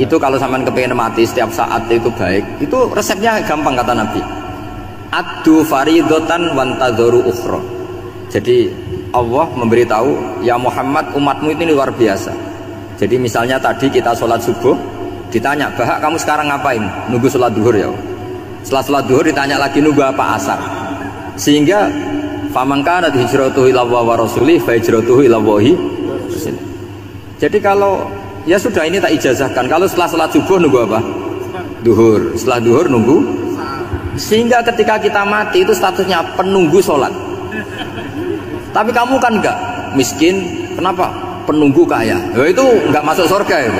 Itu kalau sampean kepengen mati setiap saat itu baik, itu resepnya gampang kata Nabi. Addu faridatan wantadzoru ukhra. Jadi Allah memberitahu, ya Muhammad, umatmu ini luar biasa. Jadi misalnya tadi kita sholat subuh, ditanya, Bahak kamu sekarang ngapain? Nunggu sholat duhur ya. Setelah sholat duhur ditanya lagi nunggu apa asar. Sehingga faman kana hijratuhu ila Allah wa rasulih fa hijratuhu ila Allahi. Jadi kalau ya sudah ini tak ijazahkan, kalau setelah sholat subuh nunggu apa? Duhur. Setelah duhur nunggu. Sehingga ketika kita mati itu statusnya penunggu sholat. Tapi kamu kan enggak miskin, kenapa? Penunggu kaya. Ya itu enggak masuk surga ya.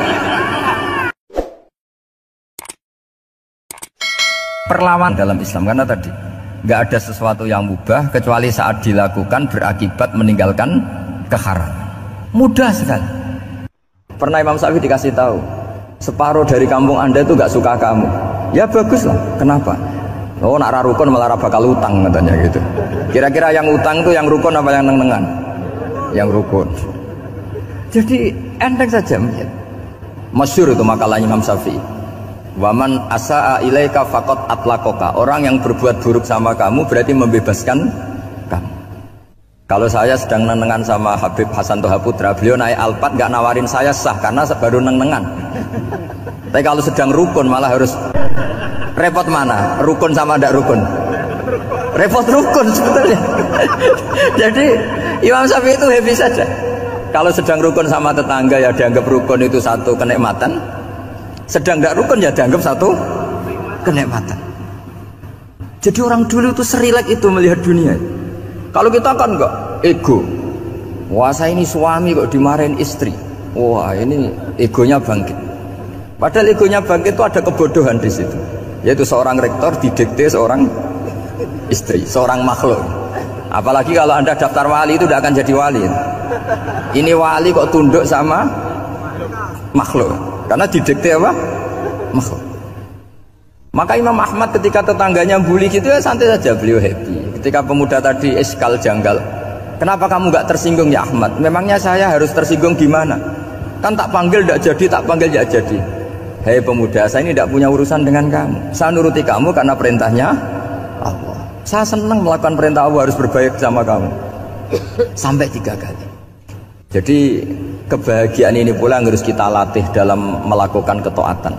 Perlawan dalam Islam karena tadi enggak ada sesuatu yang mubah kecuali saat dilakukan berakibat meninggalkan keharaman. Mudah sekali. Pernah Imam Syafi'i dikasih tahu, separuh dari kampung Anda itu enggak suka kamu. Ya bagus lah. Kenapa? Oh nak rukun malah bakal utang katanya gitu. Kira-kira yang utang itu yang rukun apa yang neng-nengan? Yang rukun. Jadi enteng saja. Masyhur itu makalahnya Imam Syafi'i. Waman asaa ilaika faqad atlaqaka. Orang yang berbuat buruk sama kamu berarti membebaskan kamu. Kalau saya sedang neng-nengan sama Habib Hasan Toha Putra, beliau naik Alphard nggak nawarin saya sah karena baru neng-nengan. Tapi kalau sedang rukun malah harus repot mana? Rukun sama tidak rukun? Repot rukun sebetulnya. Jadi Imam Syafi'i itu happy saja. Kalau sedang rukun sama tetangga ya dianggap rukun itu satu kenikmatan. Sedang tidak rukun ya dianggap satu kenikmatan. Jadi orang dulu itu serilek itu melihat dunia. Kalau kita kan enggak, ego. Wah saya ini suami kok dimarahin istri. Wah ini egonya bangkit. Padahal egonya bangkit itu ada kebodohan di situ. Yaitu seorang rektor didikte seorang istri, seorang makhluk. Apalagi kalau Anda daftar wali itu tidak akan jadi wali. Ini wali kok tunduk sama makhluk. Karena didikte apa? Makhluk. Maka Imam Ahmad ketika tetangganya bully gitu ya santai saja, beliau happy. Ketika pemuda tadi eskal janggal, kenapa kamu nggak tersinggung ya Ahmad? Memangnya saya harus tersinggung gimana? Kan tak panggil tidak jadi, tak panggil tidak jadi. Hei pemuda, saya ini tidak punya urusan dengan kamu. Saya nuruti kamu karena perintahnya Allah. Saya senang melakukan perintah Allah, harus berbaik sama kamu. Sampai 3 kali. Jadi kebahagiaan ini pula yang harus kita latih dalam melakukan ketaatan.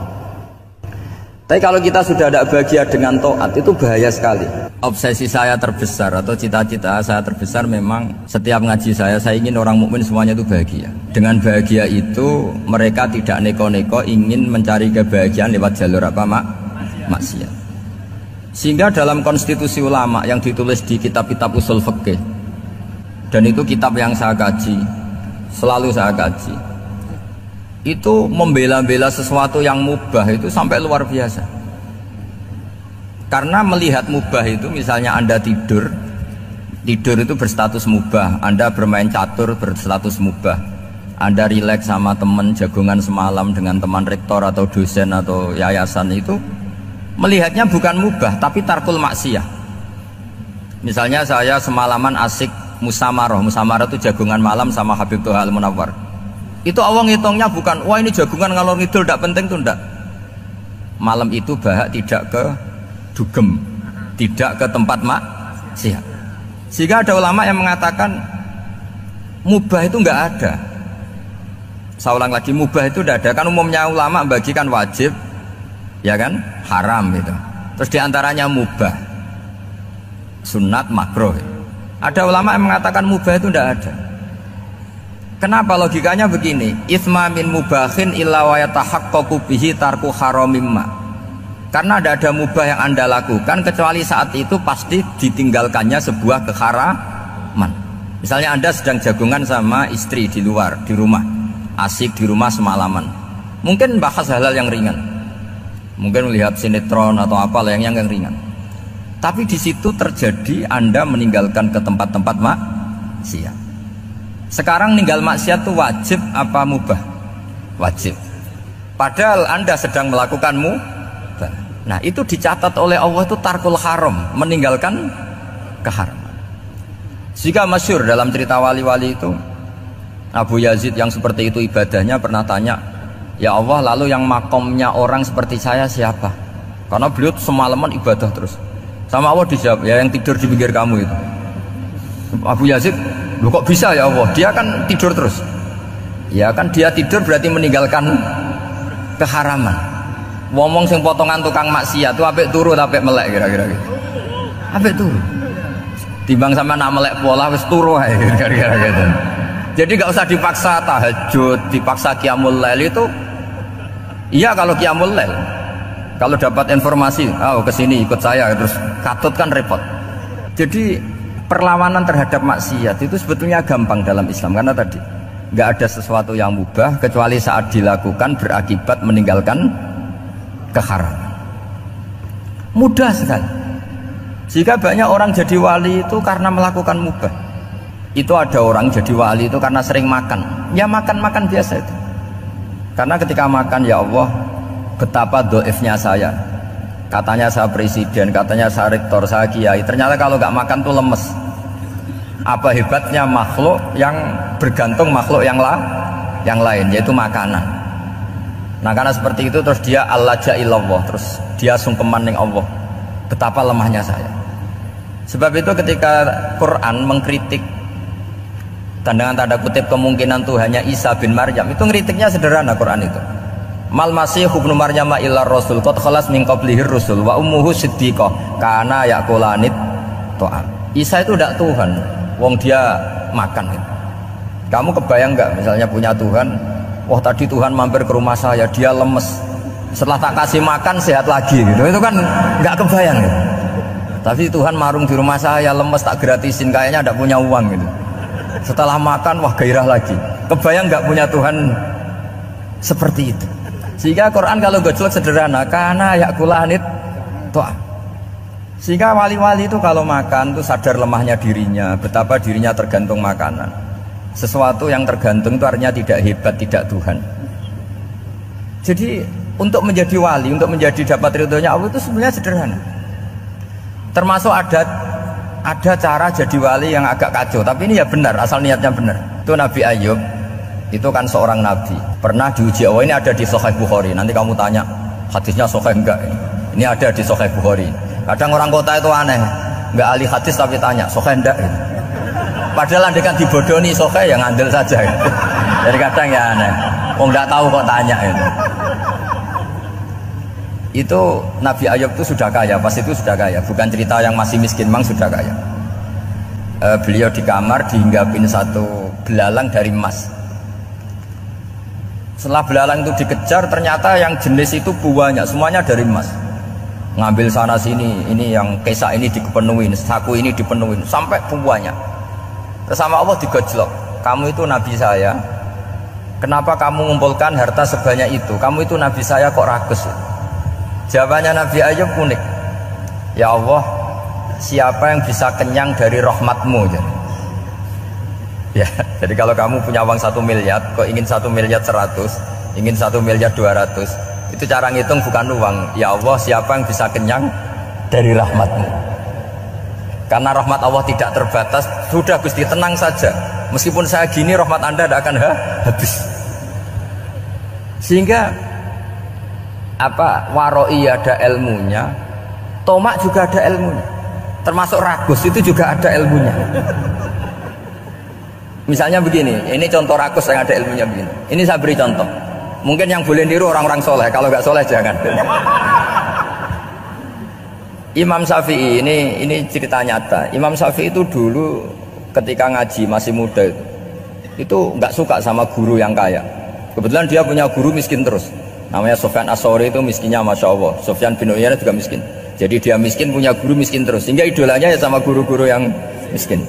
Tapi kalau kita sudah tidak bahagia dengan taat itu bahaya sekali. Obsesi saya terbesar atau cita-cita saya terbesar memang setiap ngaji saya ingin orang mukmin semuanya itu bahagia. Dengan bahagia itu mereka tidak neko-neko ingin mencari kebahagiaan lewat jalur apa maksiat. Sehingga dalam konstitusi ulama yang ditulis di kitab-kitab usul fikih, dan itu kitab yang saya kaji, selalu saya kaji, itu membela-bela sesuatu yang mubah itu sampai luar biasa. Karena melihat mubah itu, misalnya Anda tidur itu berstatus mubah. Anda bermain catur berstatus mubah. Anda rileks sama teman jagongan semalam dengan teman rektor atau dosen atau yayasan, itu melihatnya bukan mubah tapi tarkul maksiyah. Misalnya saya semalaman asik musamarah itu jagongan malam sama Habib Toha Al-Munawwar. Itu Allah ngitungnya bukan, wah ini jagungan ngalor ngidul tidak penting tuh, enggak. Malam itu Bahak tidak ke dugem, tidak ke tempat maksiat. Sehingga ada ulama yang mengatakan mubah itu enggak ada. Saya ulang lagi, mubah itu enggak ada. Kan umumnya ulama bagikan wajib, ya kan, haram itu. Terus diantaranya mubah, sunat, makruh. Ada ulama yang mengatakan mubah itu enggak ada. Kenapa? Logikanya begini, itsma min mubahin illa wa yatahaqqaqu bihi tarku haramimma. Karena tidak ada mubah yang Anda lakukan kecuali saat itu pasti ditinggalkannya sebuah keharaman. Misalnya Anda sedang jagungan sama istri di luar, di rumah, asik di rumah semalaman. Mungkin bahas hal-hal yang ringan, mungkin melihat sinetron atau apa yang ringan. Tapi di situ terjadi Anda meninggalkan ke tempat-tempat maksiat. Sekarang ninggal maksiat itu wajib apa mubah? Wajib. Padahal Anda sedang melakukan mubah. Nah itu dicatat oleh Allah itu tarkul haram, meninggalkan keharaman. Jika masyhur dalam cerita wali-wali itu, Abu Yazid yang seperti itu ibadahnya pernah tanya, Ya Allah, lalu yang makomnya orang seperti saya siapa? Karena beliau semalaman ibadah terus. Sama Allah dijawab, ya yang tidur di pinggir kamu itu. Abu Yazid, loh kok bisa ya Allah? Dia kan tidur terus. Ya kan dia tidur berarti meninggalkan keharaman. Ngomong sing potongan tukang maksiat tuh apik turu apik melek kira-kira gitu. Apik turu. Timbang sama nak melek pola wis turu ae kira-kira gitu. Jadi gak usah dipaksa tahajud, dipaksa qiyamul lail itu. Iya kalau qiyamul lail. Kalau dapat informasi, kesini ikut saya terus katut kan repot. Jadi perlawanan terhadap maksiat itu sebetulnya gampang dalam Islam karena tadi nggak ada sesuatu yang mubah kecuali saat dilakukan berakibat meninggalkan keharaman. Mudah sekali. Jika banyak orang jadi wali itu karena melakukan mubah. Itu ada orang jadi wali itu karena sering makan. Ya makan-makan biasa itu. Karena ketika makan, ya Allah, betapa doifnya saya. Katanya saya presiden, katanya saya rektor, saya kiai. Ternyata kalau nggak makan tuh lemes. Apa hebatnya makhluk yang bergantung makhluk yang lain, yaitu makanan. Nah karena seperti itu terus dia al-laja ilallah, terus dia sungkeman ning Allah. Betapa lemahnya saya. Sebab itu ketika Quran mengkritik tandangan tanda kutip kemungkinan Tuhannya Isa bin Maryam, itu ngeritiknya sederhana Quran itu. Mal masih ibnu Maryam illa rasul qad khalas min qablihir rusul wa ummuhu siddiqah kana yaqulanit ta'am. Isa itu tidak Tuhan, wong dia makan gitu. Kamu kebayang nggak misalnya punya Tuhan, wah tadi Tuhan mampir ke rumah saya, dia lemes, setelah tak kasih makan sehat lagi gitu. Itu kan nggak kebayang gitu. Tapi Tuhan marung di rumah saya, lemes tak gratisin, kayaknya tidak punya uang gitu. Setelah makan, wah gairah lagi. Kebayang nggak punya Tuhan seperti itu. Sehingga Quran kalau gojlok sederhana, karena yakulanit to'am. Sehingga wali-wali itu kalau makan tuh sadar lemahnya dirinya, betapa dirinya tergantung makanan. Sesuatu yang tergantung itu artinya tidak hebat, tidak Tuhan. Jadi untuk menjadi wali, untuk menjadi dapat ridhonya Allah itu sebenarnya sederhana. Termasuk ada cara jadi wali yang agak kacau, tapi ini ya benar, asal niatnya benar. Itu Nabi Ayub, itu kan seorang nabi, pernah diuji Allah. Ini ada di Sahih Bukhari. Nanti kamu tanya hadisnya sahih enggak? Ini ada di Sahih Bukhari. Kadang orang kota itu aneh, enggak ahli hadis tapi tanya sahih enggak? Padahal andekan dibodoni sahih ya ngandel saja. Jadi kadang ya aneh, wong enggak tahu kok tanya itu. Itu Nabi Ayub itu sudah kaya, pas itu sudah kaya, bukan cerita yang masih miskin, memang sudah kaya. Beliau di kamar dihinggapin satu belalang dari emas. Setelah belalang itu dikejar, ternyata yang jenis itu banyak, semuanya dari emas. Ngambil sana sini, ini yang kesak ini dipenuhin, saku ini dipenuhin, sampai banyak. Terus sama Allah digojlok, kamu itu nabi saya, kenapa kamu mengumpulkan harta sebanyak itu? Kamu itu nabi saya kok rakus? Jawabannya Nabi Ayub unik. Ya Allah, siapa yang bisa kenyang dari rahmatmu? Ya, jadi kalau kamu punya uang 1 miliar, kok ingin 1 miliar 100, ingin 1 miliar 200, itu cara ngitung bukan uang. Ya Allah, siapa yang bisa kenyang dari rahmatmu? Karena rahmat Allah tidak terbatas. Sudah Gusti, tenang saja. Meskipun saya gini, rahmat Anda tidak akan habis. Sehingga waroi ada ilmunya, tomak juga ada ilmunya, termasuk ragus itu juga ada ilmunya. Misalnya begini, ini contoh ragus yang ada ilmunya begini. Ini saya beri contoh. Mungkin yang boleh niru orang-orang soleh, kalau nggak soleh jangan. Imam Syafi'i ini cerita nyata. Imam Syafi'i itu dulu ketika ngaji masih muda itu nggak suka sama guru yang kaya. Kebetulan dia punya guru miskin terus. Namanya Sufyan As-Tsauri, itu miskinnya Masya Allah. Sufyan bin Uyainah juga miskin. Jadi dia miskin, punya guru miskin terus. Sehingga idolanya ya sama guru-guru yang miskin.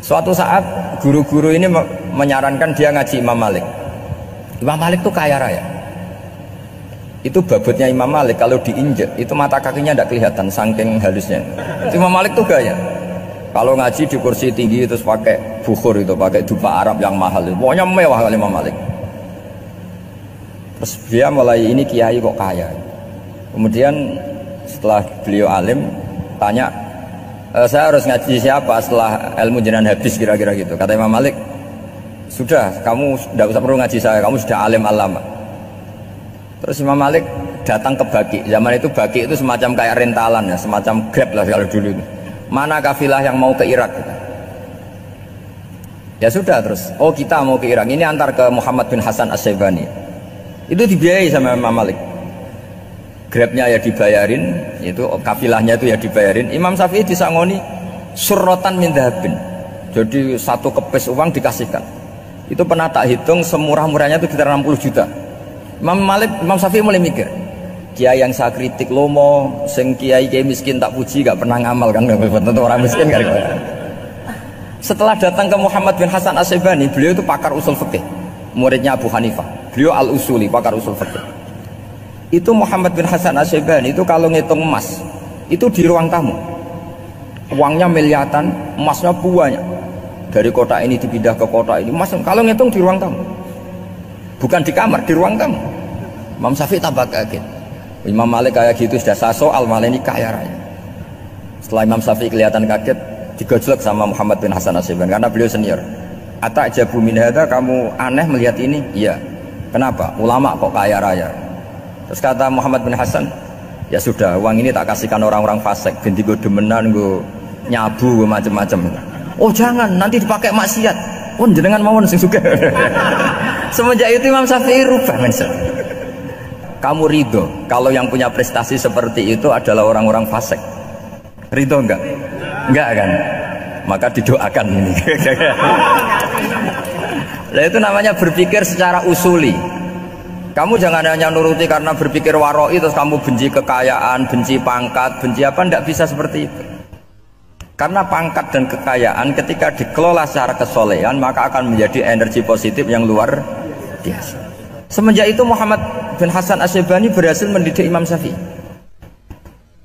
Suatu saat guru-guru ini menyarankan dia ngaji Imam Malik. Imam Malik itu kaya raya. Itu babutnya Imam Malik kalau diinjek itu mata kakinya tidak kelihatan saking halusnya. Imam Malik tuh gaya. Kalau ngaji di kursi tinggi terus pakai bukhur itu, pakai dupa Arab yang mahal. Pokoknya mewah kali Imam Malik. Terus dia mulai ini kiai kok kaya. Kemudian setelah beliau alim tanya, saya harus ngaji siapa setelah ilmu jenengan habis kira-kira gitu. Kata Imam Malik, sudah kamu tidak usah perlu ngaji saya, kamu sudah alim alama. Terus Imam Malik datang ke Baqi. Zaman itu Baqi itu semacam kayak rentalan ya, semacam Grab lah kalau dulu itu. Mana kafilah yang mau ke Irak? Ya sudah terus. Oh kita mau ke Irak. Ini antar ke Muhammad bin Hasan As-Syaibani. Itu dibiayai sama Imam Malik. Grabnya ya dibayarin, itu kafilahnya itu ya dibayarin. Imam Syafi'i disangoni surrotan min dhahabin. Jadi satu kepes uang dikasihkan. Itu pernah tak hitung semurah-murahnya itu sekitar 60 juta. Imam Syafi'i mulai mikir, kiai yang saya kritik lomo, sing kiai miskin tak puji, gak pernah ngamal kan, tentu orang miskin kan. Setelah datang ke Muhammad bin Hasan As-Syaibani, beliau itu pakar usul fikih, muridnya Abu Hanifah. Beliau al-usuli, pakar usul fikih. Itu Muhammad bin Hasan As-Syaibani itu kalau ngitung emas, itu di ruang tamu. Uangnya miliaran, emasnya banyak. Dari kota ini dipindah ke kota ini, emas kalau ngitung di ruang tamu. Bukan di kamar, di ruang tamu. Imam Syafi'i tambah kaget. Imam Malik kayak gitu sudah saya soal, malah ini kaya raya. Setelah Imam Syafi'i kelihatan kaget, digojlok sama Muhammad bin Hasan As-Syaibani karena beliau senior. Ata'jabu min hadza, kamu aneh melihat ini? Iya. Kenapa? Ulama kok kaya raya. Terus kata Muhammad bin Hasan, ya sudah, uang ini tak kasihkan orang-orang fasik, ganti gue demenan, gue nyabu, gue macem-macem. Oh jangan, nanti dipakai maksiat. Oh jenengan mawon sing suka. Semenjak itu Imam Syafi'i rubah mindset. Kamu ridho kalau yang punya prestasi seperti itu adalah orang-orang fasik? Ridho enggak? Enggak kan? Maka didoakan ini. Nah itu namanya berpikir secara usuli. Kamu jangan hanya nuruti karena berpikir waroi terus kamu benci kekayaan, benci pangkat, benci apa, enggak bisa seperti itu. Karena pangkat dan kekayaan ketika dikelola secara kesolehan maka akan menjadi energi positif yang luar biasa. Semenjak itu Muhammad bin Hasan As-Syaibani berhasil mendidik Imam Syafi'i.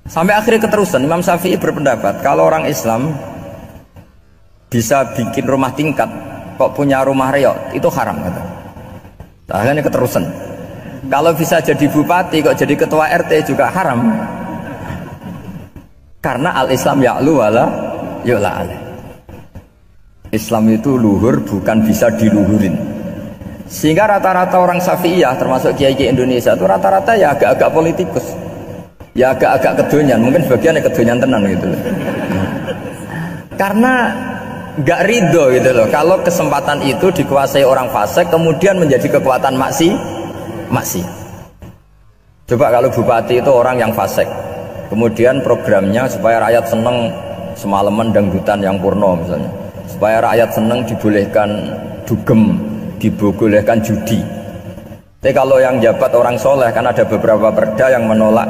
Sampai akhirnya keterusan Imam Syafi'i berpendapat kalau orang Islam bisa bikin rumah tingkat kok punya rumah reot itu haram kata. Akhirnya keterusan. Kalau bisa jadi bupati kok jadi ketua RT juga haram. Karena al-Islam ya'lu wala yu'la alaih. Islam itu luhur bukan bisa diluhurin. Sehingga rata-rata orang Syafi'iyah termasuk kiai-kiai Indonesia itu rata-rata ya agak-agak politikus. Ya agak-agak kedonyan, mungkin sebagian ya kedonyan tenan gitu loh. Karena gak ridho gitu loh kalau kesempatan itu dikuasai orang fasik kemudian menjadi kekuatan maksiat. Coba kalau bupati itu orang yang fasik, kemudian programnya supaya rakyat seneng semalaman dangdutan yang purno misalnya, supaya rakyat seneng dibolehkan dugem, dibolehkan judi. Tapi kalau yang jabat orang soleh kan ada beberapa perda yang menolak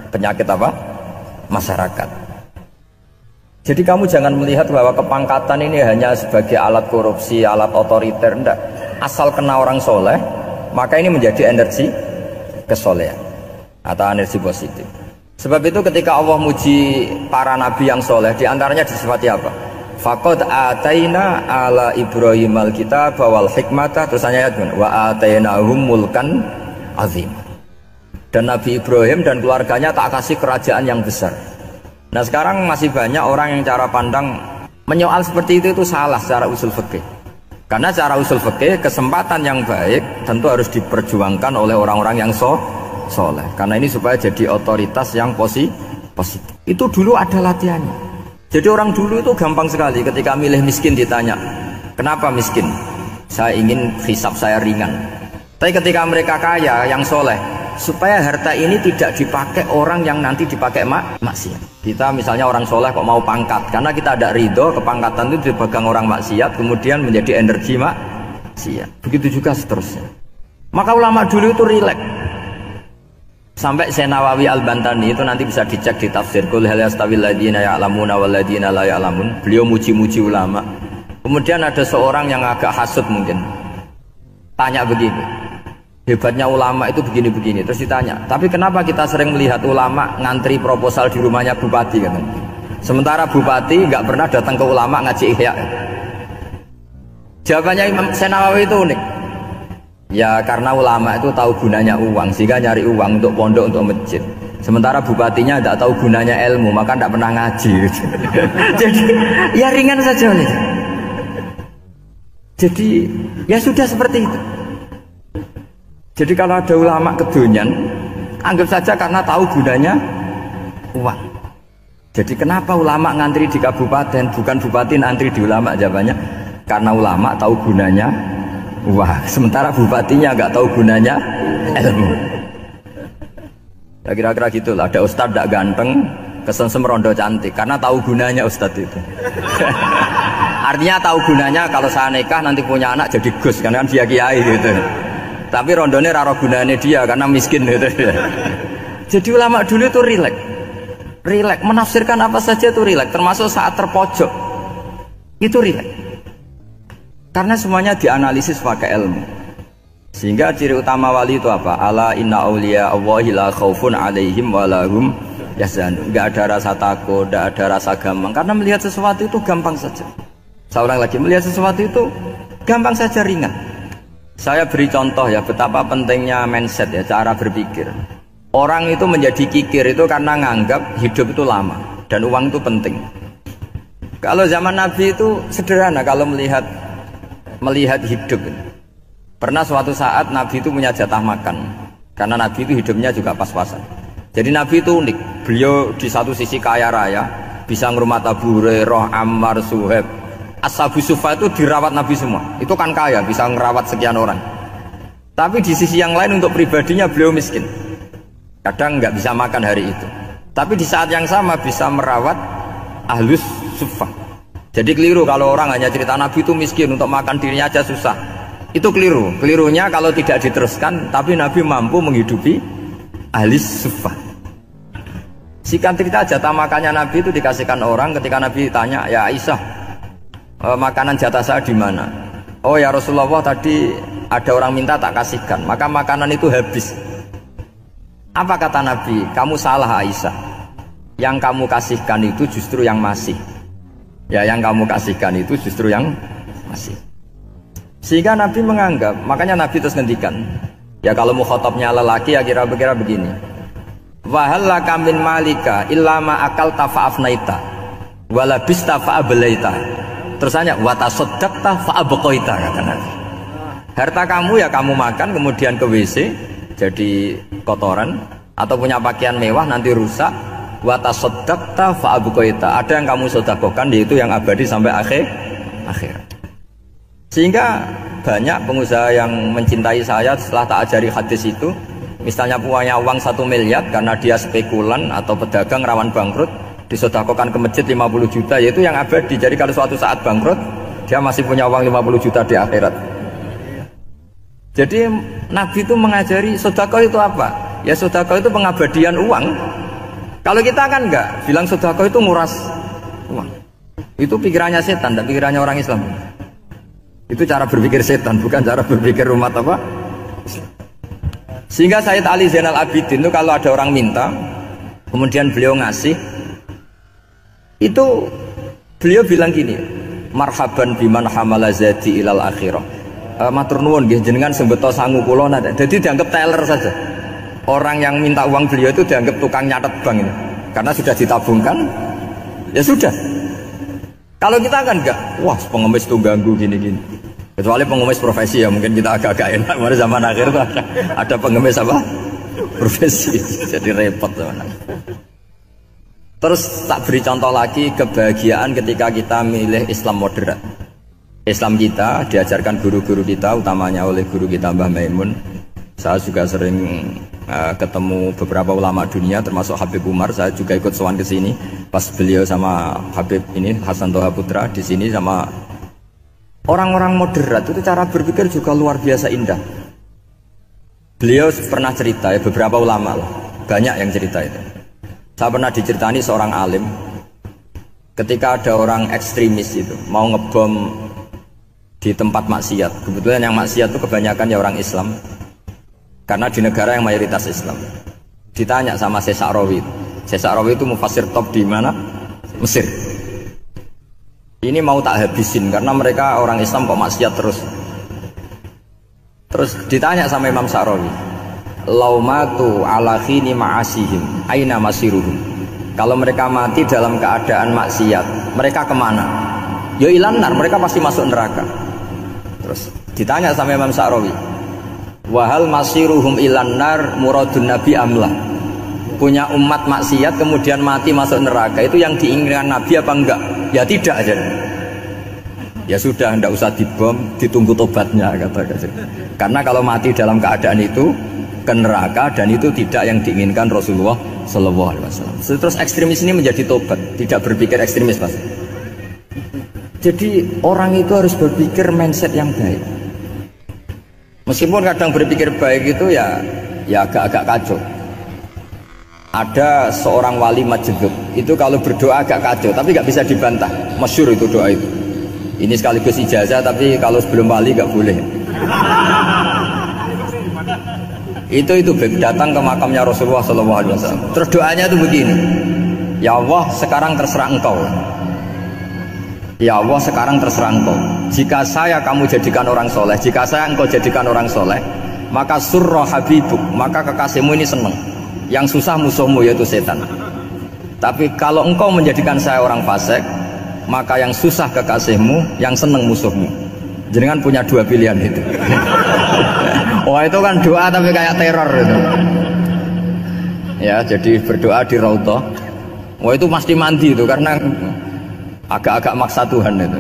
penyakit apa? Masyarakat. Jadi kamu jangan melihat bahwa kepangkatan ini hanya sebagai alat korupsi, alat otoriter, enggak. Asal kena orang soleh, maka ini menjadi energi kesolehan atau energi positif. Sebab itu ketika Allah muji para nabi yang soleh, diantaranya disifati apa? Faqad ataina ala Ibrahim al-kitab wal hikmata, terus ayat wa atainahum mulkan azim. Dan Nabi Ibrahim dan keluarganya tak kasih kerajaan yang besar. Nah sekarang masih banyak orang yang cara pandang menyoal seperti itu salah secara usul fikih. Karena secara usul fikih kesempatan yang baik tentu harus diperjuangkan oleh orang-orang yang soleh. Karena ini supaya jadi otoritas yang positif. Itu dulu ada latihannya. Jadi orang dulu itu gampang sekali ketika milih miskin ditanya, kenapa miskin? Saya ingin hisab saya ringan. Tapi ketika mereka kaya yang soleh, supaya harta ini tidak dipakai orang yang nanti dipakai maksiat. Kita misalnya orang soleh kok mau pangkat, karena kita ada ridho kepangkatan itu dipegang orang maksiat, kemudian menjadi energi maksiat. Begitu juga seterusnya. Maka ulama dulu itu rileks. Sampai Syekh Nawawi Al-Bantani itu nanti bisa dicek di tafsir Qul hal yastawil ladzina ya'lamuna wal ladzina la ya'lamun. Beliau muji-muji ulama. Kemudian ada seorang yang agak hasud mungkin. Tanya begini. Hebatnya ulama itu begini-begini. Terus ditanya, tapi kenapa kita sering melihat ulama ngantri proposal di rumahnya bupati kan? Sementara bupati nggak pernah datang ke ulama ngaji ihya. Jawabannya Imam Syekh Nawawi itu unik. Ya karena ulama itu tahu gunanya uang, sehingga nyari uang untuk pondok, untuk masjid. Sementara bupatinya tidak tahu gunanya ilmu, maka tidak pernah ngaji. Jadi ya ringan saja. Jadi ya sudah seperti itu. Jadi kalau ada ulama kedonyan, anggap saja karena tahu gunanya uang. Jadi kenapa ulama ngantri di kabupaten, bukan bupati ngantri di ulama? Jawabannya karena ulama tahu gunanya uang, sementara bupatinya nggak tahu gunanya ilmu. Ya kira-kira gitulah. Ada ustadz tidak ganteng, kesensem rondo cantik, karena tahu gunanya ustadz itu. Artinya tahu gunanya kalau saya nikah nanti punya anak jadi gus, kan dia kiai gitu. Tapi rondone raro gunanya dia karena miskin gitu. Jadi ulama dulu itu rileks, menafsirkan apa saja itu rileks, termasuk saat terpojok itu rileks. Karena semuanya dianalisis pakai ilmu. Sehingga ciri utama wali itu apa? Ala inna awliya Allahi la khaufun alaihim walahum yahzanun. Enggak ada rasa takut, enggak ada rasa gampang. Karena melihat sesuatu itu gampang saja. Seorang lagi melihat sesuatu itu gampang saja, ringan. Saya beri contoh ya betapa pentingnya mindset ya, cara berpikir. Orang itu menjadi kikir itu karena nganggap hidup itu lama dan uang itu penting. Kalau zaman Nabi itu sederhana kalau melihat hidup. Pernah suatu saat Nabi itu punya jatah makan, karena Nabi itu hidupnya juga pas-pasan. Jadi Nabi itu unik. Beliau di satu sisi kaya raya, bisa ngurmat Abu Hurairah, Ammar, Suhaib. Ashabu Sufa itu dirawat Nabi semua. Itu kan kaya, bisa ngerawat sekian orang. Tapi di sisi yang lain untuk pribadinya beliau miskin. Kadang nggak bisa makan hari itu. Tapi di saat yang sama bisa merawat Ahlus Sufa. Jadi keliru kalau orang hanya cerita Nabi itu miskin, untuk makan dirinya aja susah. Itu keliru. Kelirunya kalau tidak diteruskan, tapi Nabi mampu menghidupi Ahlus Sufa. Singkat cerita jatah makannya Nabi itu dikasihkan orang ketika Nabi tanya, ya Aisyah, makanan jatah saya di mana? Oh ya Rasulullah, tadi ada orang minta tak kasihkan, maka makanan itu habis. Apa kata Nabi? Kamu salah Aisyah. Yang kamu kasihkan itu justru yang masih. Ya, yang kamu kasihkan itu justru yang masih. Sehingga Nabi menganggap, makanya Nabi terus ngendikan. Ya kalau mukhatabnya lelaki ya kira-kira begini. Wahallaka min malika illa ma akalta fa'afnaita walabista fa'ablaita. Terus hanya watasoddaqta fa'abqaita, kata Nabi. Harta kamu ya kamu makan kemudian ke WC jadi kotoran, atau punya pakaian mewah nanti rusak. Watasoddaqta fa'abqaita. Ada yang kamu sedekahkan, yaitu yang abadi sampai akhir. Sehingga banyak pengusaha yang mencintai saya setelah tak ajari hadis itu, misalnya punya uang 1 miliar karena dia spekulan atau pedagang rawan bangkrut, disedekahkan ke masjid 50 juta, yaitu yang abadi. Jadi kalau suatu saat bangkrut, dia masih punya uang 50 juta di akhirat. Jadi Nabi itu mengajari sedekah itu apa? Ya sedekah itu pengabadian uang. Kalau kita kan enggak, bilang sedekah itu nguras uang. Itu pikirannya setan, dan pikirannya orang Islam. Itu cara berpikir setan, bukan cara berpikir umat apa? Sehingga Sayyid Ali Zainal Abidin itu kalau ada orang minta, kemudian beliau ngasih, itu beliau bilang gini, marhaban biman hamala zadi ilal akhirah. Matur nuwun nggih jenengan sembeto sangu kula nate. Jadi dianggap teller saja. Orang yang minta uang beliau itu dianggap tukang nyatet bank ini. Karena sudah ditabungkan, ya sudah. Kalau kita kan enggak, wah pengemis itu ganggu gini-gini. Kecuali pengemis profesi ya mungkin kita agak-agak enak. Pada zaman akhir itu ada pengemis apa? Profesi. Jadi repot teman. Terus tak beri contoh lagi kebahagiaan ketika kita milih Islam moderat. Islam kita diajarkan guru-guru kita, utamanya oleh guru kita Mbah Maimun. Saya juga sering ketemu beberapa ulama dunia, termasuk Habib Umar. Saya juga ikut sowan ke sini pas beliau sama Habib ini Hasan Toha Putra di sini sama orang-orang moderat. Itu cara berpikir juga luar biasa indah. Beliau pernah cerita ya, beberapa ulama lah, banyak yang cerita itu. Saya pernah diceritani seorang alim ketika ada orang ekstremis itu mau ngebom di tempat maksiat. Kebetulan yang maksiat itu kebanyakan ya orang Islam, karena di negara yang mayoritas Islam. Ditanya sama Syekh Sa'rawi. Syekh Sa'rawi itu mufassir top di mana? Mesir. Ini mau tak habisin karena mereka orang Islam kok maksiat terus. Terus ditanya sama Imam Sa'rawi, laumatu ala khini ma'asihim aina masiruhum. Kalau mereka mati dalam keadaan maksiat, mereka kemana? Ya ilan nar, mereka pasti masuk neraka. Terus ditanya sama Imam Sa'rawi, Wahal masiruhum ilan nar muradun nabi amlah. Punya umat maksiat kemudian mati masuk neraka, itu yang diinginkan Nabi apa enggak? Ya tidak aja. Ya sudah, enggak usah dibom, ditunggu tobatnya kata. Karena kalau mati dalam keadaan itu ke neraka, dan itu tidak yang diinginkan Rasulullah Shallallahu Alaihi Wasallam. Terus ekstremis ini menjadi tobat, tidak berpikir ekstremis pasti. Jadi orang itu harus berpikir mindset yang baik. Meskipun kadang berpikir baik itu ya agak-agak kacau. Ada seorang wali majdub itu kalau berdoa agak kacau, tapi nggak bisa dibantah. Masyhur itu doa itu. Ini sekaligus ijazah, tapi kalau sebelum wali nggak boleh. Itu datang ke makamnya Rasulullah SAW. Terus doanya itu begini, ya Allah sekarang terserah engkau. Ya Allah sekarang terserah engkau. Jika saya kamu jadikan orang soleh, jika saya engkau jadikan orang soleh, maka surra habibuk, maka kekasihmu ini senang. Yang susah musuhmu yaitu setan. Tapi kalau engkau menjadikan saya orang fasik, maka yang susah kekasihmu, yang senang musuhmu. Jenengan punya dua pilihan itu. Wah itu kan doa tapi kayak teror itu. Ya jadi berdoa di Raudhah. Wah itu mesti mandi itu karena agak-agak maksa Tuhan itu.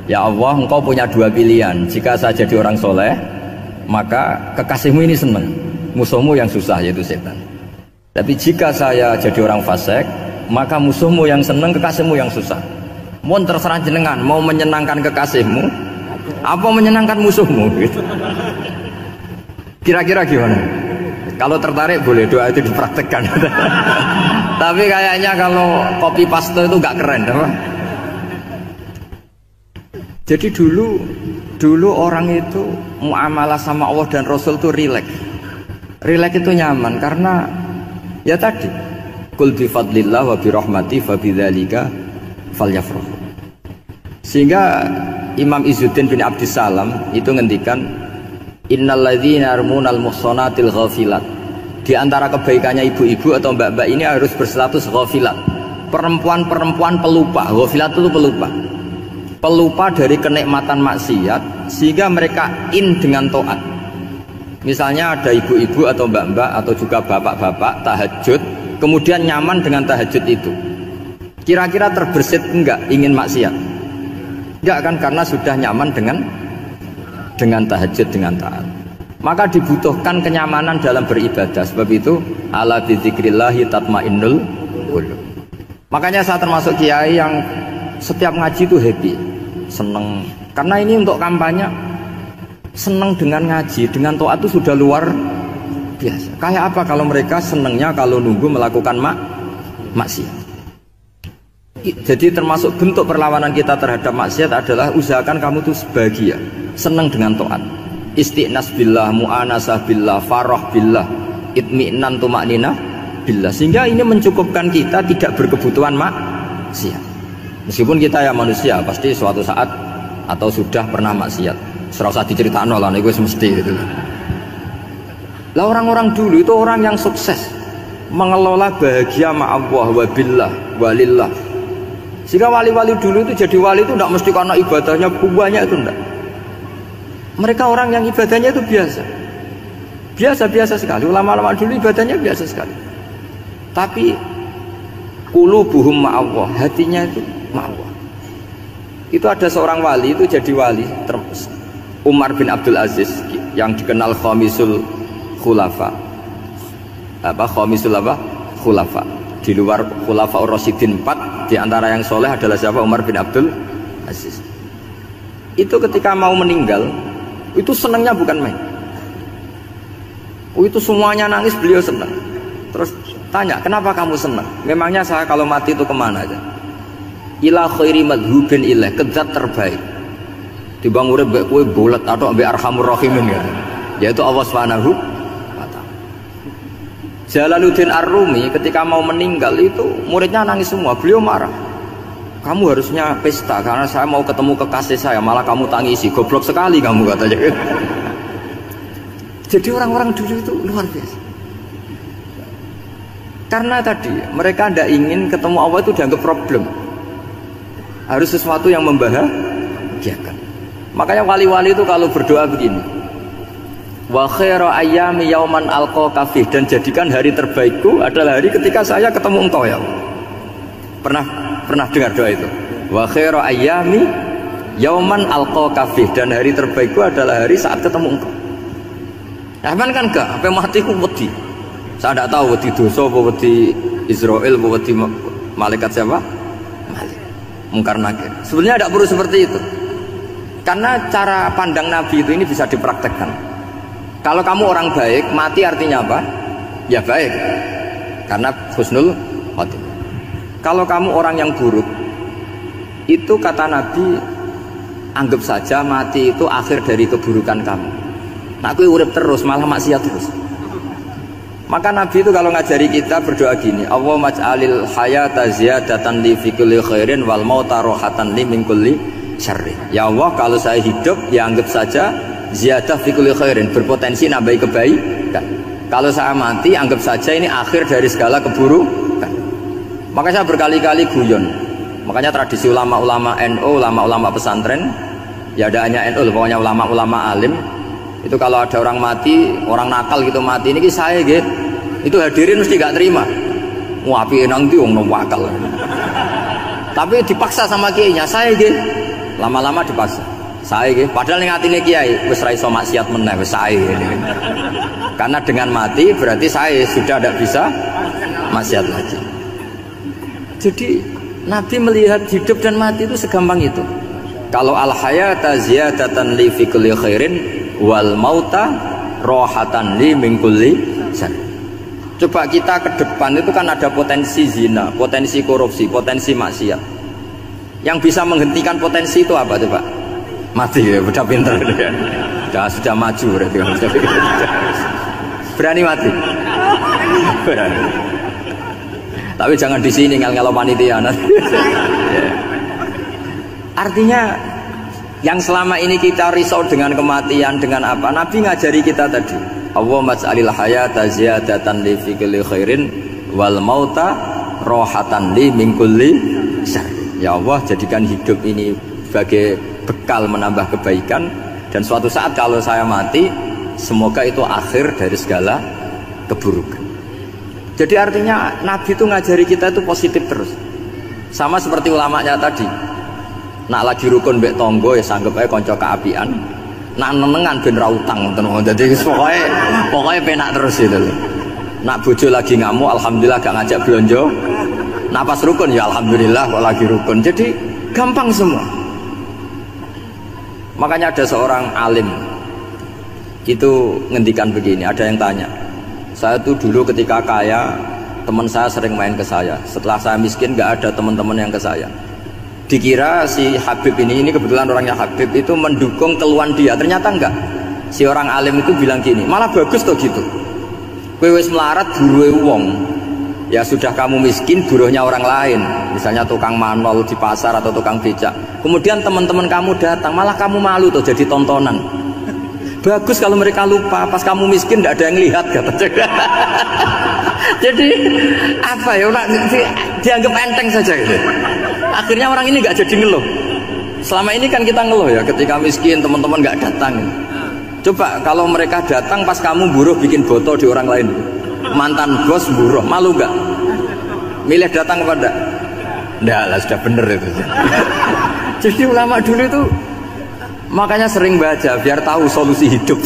Ya Allah engkau punya dua pilihan. Jika saya jadi orang soleh, maka kekasihmu ini senang, musuhmu yang susah yaitu setan. Tapi jika saya jadi orang fasik, maka musuhmu yang senang, kekasihmu yang susah. Mohon terserah jenengan, mau menyenangkan kekasihmu apa menyenangkan musuhmu gitu. Kira-kira gimana? Kalau tertarik boleh doa itu dipraktekkan. Tapi kayaknya kalau copy paste itu gak keren apa? Jadi dulu orang itu muamalah sama Allah dan Rasul itu rileks. Rileks itu nyaman karena ya tadi kul bi fadlillah wa bi rahmati fa bidzalika falyafrahu. Sehingga Imam Izzuddin bin Abdissalam itu ngendikan innalladzina yarmunal muhsanatil ghafilat. Di antara kebaikannya ibu-ibu atau mbak-mbak ini harus berstatus ghafilat. Perempuan-perempuan pelupa. Ghafilat itu pelupa. Pelupa dari kenikmatan maksiat sehingga mereka dengan taat. Misalnya ada ibu-ibu atau mbak-mbak atau juga bapak-bapak tahajud, kemudian nyaman dengan tahajud itu. Kira-kira terbersit enggak ingin maksiat? Enggak kan, karena sudah nyaman dengan tahajud, dengan taat. Maka dibutuhkan kenyamanan dalam beribadah. Sebab itu ala bidzikrillahi tatmainnul qulub. Makanya saya termasuk kiai yang setiap ngaji itu happy, seneng. Karena ini untuk kampanye, seneng dengan ngaji, dengan taat itu sudah luar biasa. Kayak apa kalau mereka senengnya kalau nunggu melakukan maksiat. Jadi termasuk bentuk perlawanan kita terhadap maksiat adalah usahakan kamu tuh bahagia, senang dengan taat. Istiqnas billah, mu'anasah billah, farah billah, itmi'nan tumakninah billah. Sehingga ini mencukupkan kita tidak berkebutuhan maksiat. Meskipun kita ya manusia, pasti suatu saat atau sudah pernah maksiat. Serasa diceritakan lah, itu mesti gitu. Lah orang-orang dulu itu orang yang sukses mengelola bahagia ma'allah wa billah walillah. Sehingga wali-wali dulu itu jadi wali itu tidak mesti karena ibadahnya banyak, itu enggak. Mereka orang yang ibadahnya itu biasa sekali. Ulama-ulama dulu ibadahnya biasa sekali. Tapi qulubuhum ma'allah, hatinya itu ma'allah. Itu ada seorang wali itu jadi wali, Umar bin Abdul Aziz yang dikenal khamisul khulafa. Khulafa. Di luar Khulafa Ar-Rasyidin 4, di antara yang soleh adalah siapa? Umar bin Abdul Aziz. Itu ketika mau meninggal, itu senangnya bukan main. Itu semuanya nangis, beliau senang. Terus tanya, kenapa kamu senang? Memangnya saya kalau mati itu kemana aja? Ila khairi madhubin ilah, kezat terbaik. Dibang urip mbek kowe bolet atau mbek arhamur rahimin ya. Yaitu Allah Subhanahu wa taala. Jalaluddin Ar-Rumi ketika mau meninggal itu muridnya nangis semua. Beliau marah. Kamu harusnya pesta karena saya mau ketemu kekasih saya, malah kamu tangisi. Goblok sekali kamu, katanya. Jadi orang-orang dulu itu luar biasa. Karena tadi mereka tidak ingin ketemu Allah itu dianggap problem. Harus sesuatu yang membahagiakan. Makanya wali-wali itu kalau berdoa begini, Wa khairu ayyami yauman alqaka fi, dan jadikan hari terbaikku adalah hari ketika saya ketemu engkau ya Allah. Pernah dengar doa itu? Wa khairu ayyami yauman alqaka fi, dan hari terbaikku adalah hari saat ketemu engkau. Nah, kan enggak, apa mati ku wedi. Saya tidak tahu wedi dosa apa wedi Israel apa wedi malaikat siapa? Mungkar nakir. Sebenarnya tidak perlu seperti itu. Karena cara pandang Nabi itu ini bisa dipraktekkan. Kalau kamu orang baik, mati artinya apa? Ya baik. Karena husnul khotimah. Kalau kamu orang yang buruk, itu kata Nabi, anggap saja mati itu akhir dari keburukan kamu. Nah, aku urip terus, malah maksiat terus. Maka Nabi itu kalau ngajari kita berdoa gini, Allahumma ij'alil hayata ziyadatan li fi kulli khairin wal mauta rohatan li min kulli syarrin. Ya Allah, kalau saya hidup ya anggap saja ziyadah fi kulli khairin, berpotensi nambahi kebaikan. Kalau saya mati anggap saja ini akhir dari segala keburukan. Maka saya berkali-kali guyon. Makanya tradisi ulama-ulama NU, ulama-ulama pesantren, ya ada hanya NU, pokoknya ulama-ulama alim. Itu kalau ada orang mati, orang nakal gitu mati, ini saya gitu, itu hadirin mesti gak terima. Wapi nang di wong wakal. Tapi dipaksa sama kiainya, saya gitu. Lama-lama dipaksa. Saya gitu. Padahal yang atine kiai wis ra iso maksiat meneh wis saya gitu. Karena dengan mati berarti saya sudah tidak bisa maksiat lagi. Jadi Nabi melihat hidup dan mati itu segampang itu. Kalau al hayata ziyadatan li fi kulli khairin wal mauta rohatan li min kulli syarr. Coba kita ke depan itu kan ada potensi zina, potensi korupsi, potensi maksiat. Yang bisa menghentikan potensi itu apa coba? Mati ya, udah pinter ya. Sudah maju berarti. Berani mati? Berani. Tapi jangan di sini ngel-ngelo panitia. Artinya yang selama ini kita risau dengan kematian, dengan apa? Nabi ngajari kita tadi. Allahumma ij'alil hayata ziyadatan li fi kulli khairin wal mauta rohatan li min kulli syarr. Ya Allah, jadikan hidup ini sebagai bekal menambah kebaikan, dan suatu saat kalau saya mati, semoga itu akhir dari segala keburukan. Jadi artinya Nabi itu ngajari kita itu positif terus. Sama seperti ulamanya tadi. Nak lagi rukun mbek tonggo ya sanggep ae kanca kaapian. Nak nenengan ben ra utang ngoten. Dadi pokoke penak terus itu lho. Nak bojo lagi ngamuk alhamdulillah gak ngajak blonjo. Nak pas rukun ya alhamdulillah kok lagi rukun. Jadi gampang semua. Makanya ada seorang alim itu ngendikan begini, ada yang tanya. Saya tuh dulu ketika kaya, teman saya sering main ke saya. Setelah saya miskin gak ada teman-teman yang ke saya. Dikira si Habib ini kebetulan orangnya Habib itu mendukung keluhan dia, ternyata enggak. Si orang alim itu bilang gini, malah bagus tuh gitu. Kowe wis melarat buruhe wong. Ya sudah kamu miskin buruhnya orang lain, misalnya tukang manol di pasar atau tukang becak. Kemudian teman-teman kamu datang, malah kamu malu tuh jadi tontonan. Bagus kalau mereka lupa pas kamu miskin tidak ada yang lihat kata. Jadi apa ya, dianggap enteng saja gitu. Akhirnya orang ini nggak jadi ngeluh. Selama ini kan kita ngeluh ya ketika miskin teman-teman nggak datang. Coba kalau mereka datang pas kamu buruh bikin foto di orang lain, mantan bos buruh, malu nggak? Milih datang kepada? Nggak lah, sudah bener itu. Jadi ulama dulu itu makanya sering baca biar tahu solusi hidup.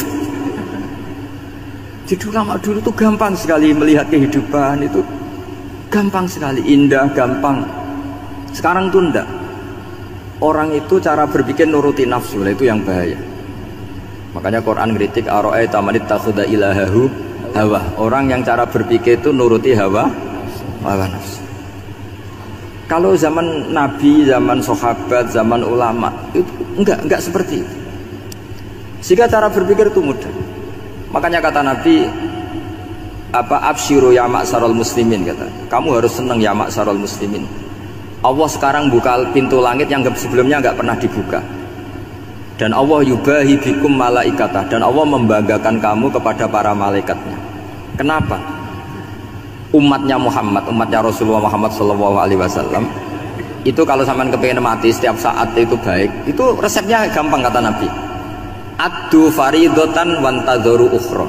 Jadi ulama dulu itu gampang sekali melihat kehidupan itu, gampang sekali, indah, gampang. Sekarang tuh enggak. Orang itu cara berpikir nuruti nafsu, itu yang bahaya. Makanya Quran kritik ara'aita man ittakhadha ilahahu hawa. Orang yang cara berpikir itu nuruti hawa nafsu. Kalau zaman Nabi, zaman sahabat, zaman ulama itu enggak seperti itu. Sehingga cara berpikir itu mudah. Makanya kata Nabi, absyiru ya ma'syarul muslimin, kata. Kamu harus senang ya ma'syarul muslimin. Allah sekarang buka pintu langit yang sebelumnya nggak pernah dibuka. Dan Allah yubahi bikum malaikatah, dan Allah membanggakan kamu kepada para malaikatnya. Kenapa? Umatnya Muhammad, umatnya Rasulullah Muhammad SAW itu kalau sampean kepengen mati setiap saat itu baik, itu resepnya gampang kata Nabi. addu faridatan wantadzaru ukhra.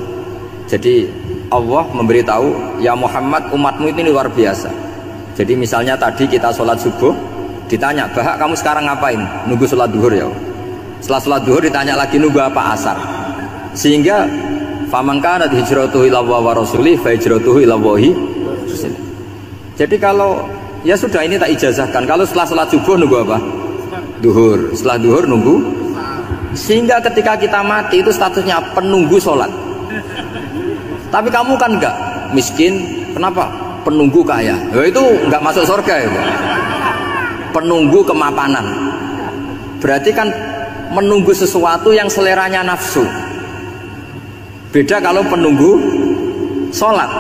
Jadi Allah memberitahu, ya Muhammad, umatmu ini luar biasa. Jadi misalnya tadi kita sholat subuh, ditanya, Bahak kamu sekarang ngapain? Nunggu sholat duhur ya. Setelah sholat duhur ditanya lagi, nunggu apa asar? Sehingga faman kana hijratuhu ila wa rasulih fa hijratuhu ila wahi. Jadi kalau ya sudah ini tak ijazahkan, kalau setelah sholat subuh nunggu apa? Duhur. Setelah duhur nunggu. Sehingga ketika kita mati itu statusnya penunggu sholat. Tapi kamu kan enggak miskin, kenapa? Penunggu kaya. Ya itu enggak masuk surga ya. Penunggu kemapanan. Berarti kan menunggu sesuatu yang seleranya nafsu. Beda kalau penunggu sholat.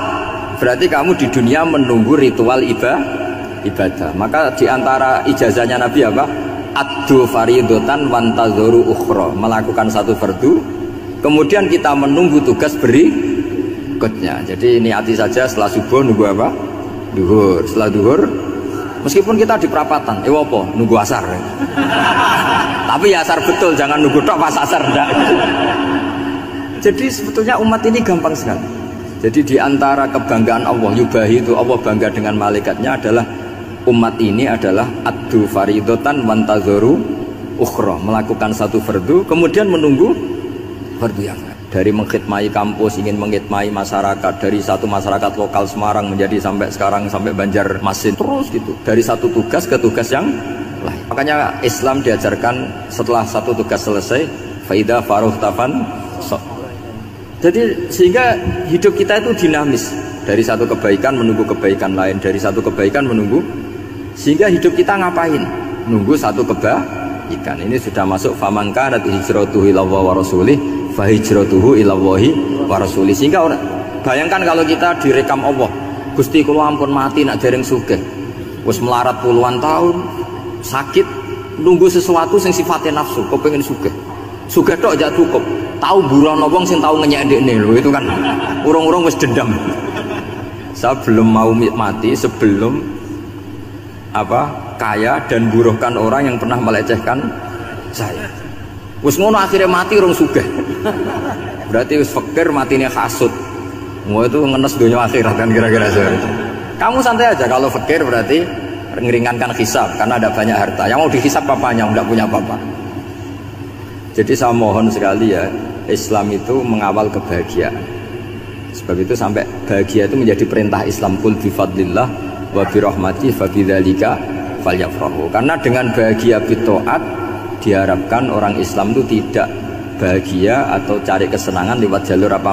Berarti kamu di dunia menunggu ritual ibadah. Maka diantara ijazahnya Nabi apa? Addu faridatan wantadzaru ukhra. Melakukan satu fardu, kemudian kita menunggu tugas berikutnya. Jadi niati saja setelah subuh nunggu apa? Duhur. Setelah duhur, meskipun kita di perapatan, apa? Nunggu asar. Tapi ya asar betul, jangan nunggu tok pas asar enggak. Jadi sebetulnya umat ini gampang sekali. Jadi di antara kebanggaan Allah, yubahi itu Allah bangga dengan malaikatnya adalah umat ini adalah addu faridatan wantadzaru ukhra, melakukan satu fardu kemudian menunggu fardu yang lain. Dari mengkhidmati kampus, ingin mengkhidmati masyarakat, dari satu masyarakat lokal Semarang menjadi sampai sekarang sampai Banjarmasin, terus gitu, dari satu tugas ke tugas yang lain. Makanya Islam diajarkan setelah satu tugas selesai, faida faruhtafan. Jadi sehingga hidup kita itu dinamis, dari satu kebaikan menunggu kebaikan lain, dari satu kebaikan menunggu, sehingga hidup kita ngapain? Nunggu satu kebaikan. Ini sudah masuk faman kanat hijratuhu ila wa rasulih fa hijratuhu ila wahi wa rasulih. Sehingga orang bayangkan kalau kita direkam Allah, Gusti kula ampun mati nak dereng sugih, wis melarat puluhan tahun, sakit, nunggu sesuatu yang sifatnya nafsu, kepengin sugih. Sugih tok aja cukup. Tahu burono wong sing tahu ngenyek ndekne lho, itu kan urung-urung wis dendam. Saya belum mau mati sebelum kaya dan buruhkan orang yang pernah melecehkan saya. Wis ngono akhirnya mati urung sugih. Berarti wis fakir matine hasud. Mau itu ngenes dunia akhirat kan kira-kira seperti. Kamu santai aja kalau fakir berarti meringankan hisab karena ada banyak harta. Yang mau dihisab papanya enggak punya apa-apa. Jadi saya mohon sekali ya, Islam itu mengawal kebahagiaan. Sebab itu sampai bahagia itu menjadi perintah Islam, kul bi fadlillah wa bi rahmati fa bidzalika falyafrahu. Karena dengan bahagia bitaat diharapkan orang Islam itu tidak bahagia atau cari kesenangan lewat jalur apa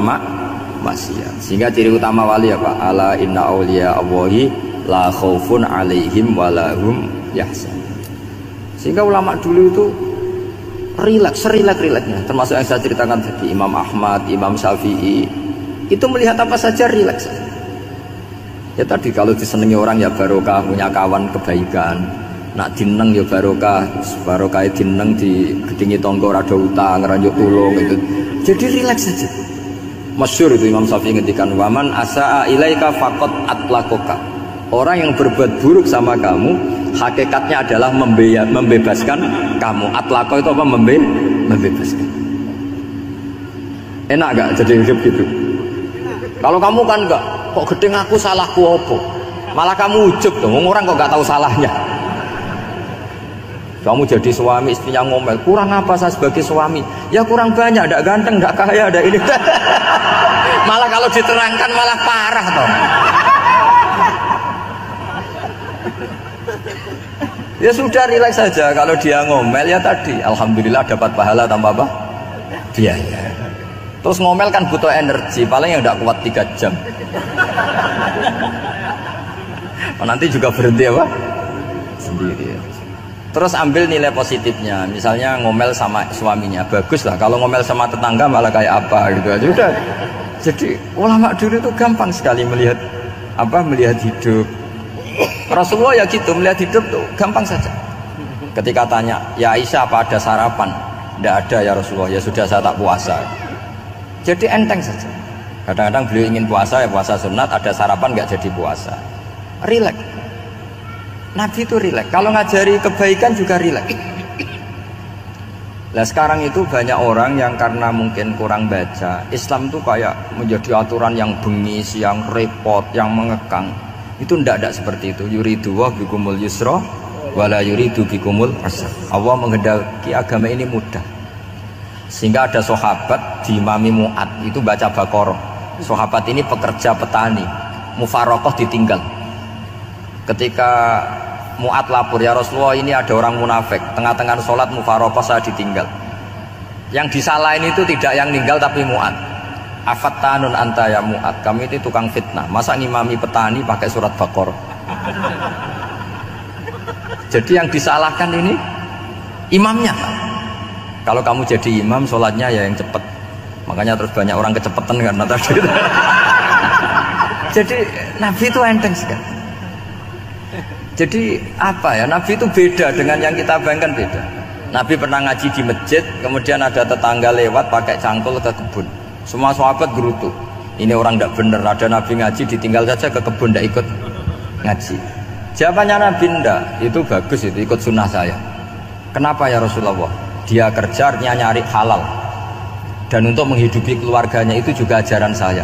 maksiat. Sehingga ciri utama wali apa? Ala inna auliya Allahi la khaufun alaihim wa lahum yahzanun. Sehingga ulama dulu itu rileks-rileksnya, termasuk yang saya ceritakan tadi, Imam Ahmad, Imam Syafi'i, itu melihat apa saja rileks. Ya tadi kalau disenangi orang ya barokah, punya kawan kebaikan. Nak dineng ya barokah dineng di gedingi tonggo rada utang, ngeranjuk tulung gitu. Jadi rileks saja. Masyhur itu Imam Syafi'i ngendikan, waman asaa ilaika faqad atlaqaka. Orang yang berbuat buruk sama kamu, hakikatnya adalah membebaskan kamu. Atlaqo itu apa? Membebaskan. Enak gak jadi hidup gitu? Kalau kamu kan enggak, kok gedeng aku salahku apa? Malah kamu ujub dong, orang kok enggak tahu salahnya. Kamu jadi suami, istrinya ngomel, kurang apa saya sebagai suami? Ya kurang banyak, enggak ganteng, enggak kaya, ada ini. Malah kalau diterangkan malah parah toh. Ya sudah, rileks saja. Kalau dia ngomel ya tadi, alhamdulillah dapat pahala tanpa apa? Biaya. Terus ngomel kan butuh energi, paling yang tidak kuat 3 jam. Nanti juga berhenti apa? Sendiri. Terus ambil nilai positifnya. Misalnya ngomel sama suaminya, bagus lah. Kalau ngomel sama tetangga malah kayak apa gitu aja. Udah. Jadi ulama dulu itu gampang sekali melihat hidup. Rasulullah ya gitu, melihat hidup tuh gampang saja. Ketika tanya, ya Aisyah apa ada sarapan? Tidak ada ya Rasulullah, ya sudah saya tak puasa. Jadi enteng saja. Kadang-kadang beliau ingin puasa, ya puasa sunat, ada sarapan nggak jadi puasa. Rileks. Nabi itu rileks. Kalau ngajari kebaikan juga rileks. Nah sekarang itu banyak orang yang karena mungkin kurang baca, Islam tuh kayak menjadi aturan yang bengis, yang repot, yang mengekang. Itu tidak seperti itu. Yuridu wa bikumul yusra wala yuridu bikumul usra. Allah menghendaki agama ini mudah. Sehingga ada sahabat di Imami Mu'ad itu baca Baqarah. Sahabat ini pekerja petani, mufarokoh ditinggal. Ketika Mu'ad lapor, ya Rasulullah ini ada orang munafik, tengah-tengah sholat mufarokoh saya ditinggal. Yang disalahin itu tidak yang ninggal tapi Mu'ad. Afattanun anta ya Mu'ad, kami itu tukang fitnah. Masa ngimami petani pakai surat Baqarah? Jadi yang disalahkan ini imamnya. Kalau kamu jadi imam, sholatnya ya yang cepat. Makanya terus banyak orang kecepatan karena tadi. Jadi Nabi itu enteng sekali. Jadi apa ya, Nabi itu beda dengan yang kita bayangkan, beda. Nabi pernah ngaji di masjid, kemudian ada tetangga lewat pakai cangkul ke kebun. Semua sahabat gerutu, ini orang tidak benar, ada Nabi ngaji ditinggal saja ke kebun, tidak ikut ngaji. Jawabannya Nabi, tidak, itu bagus, itu ikut sunnah saya. Kenapa ya Rasulullah? Dia kerjanya nyari halal, dan untuk menghidupi keluarganya itu juga ajaran saya.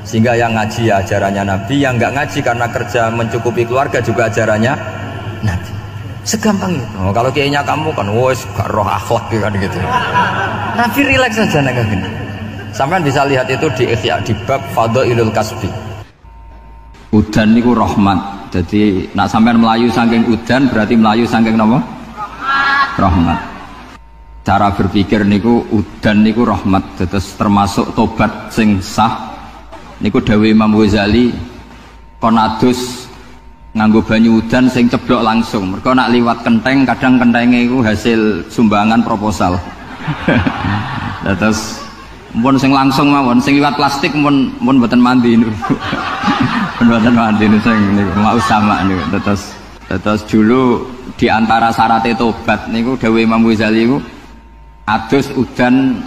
Sehingga yang ngaji ya ajarannya Nabi, yang nggak ngaji karena kerja mencukupi keluarga juga ajarannya Nabi. Segampang itu. Oh, kalau kayaknya kamu kan, wes gak roh akhlak kan gitu. Nabi rileks saja nggak gini. Sampean bisa lihat itu di Ihya di bab Fadhailul Kasbi. Udan niku rahmat. Jadi nak sampean melayu saking udan berarti melayu saking napa? Rahmat. Cara berpikir niku udan niku rahmat. Terus termasuk tobat sing sah. Niku dawuh Imam Ghazali kon adus nganggo banyu udan sing ceblok langsung. Mergo nak liwat kenteng kadang kentenge iku hasil sumbangan proposal. Terus mun sing langsung mawon, sing liwat plastik mun mboten mandi niku. Mboten mandi niku sing niku mau sama niku. Terus dulu di antara syarat tobat niku dawuh Imam Ghazali iku adus udan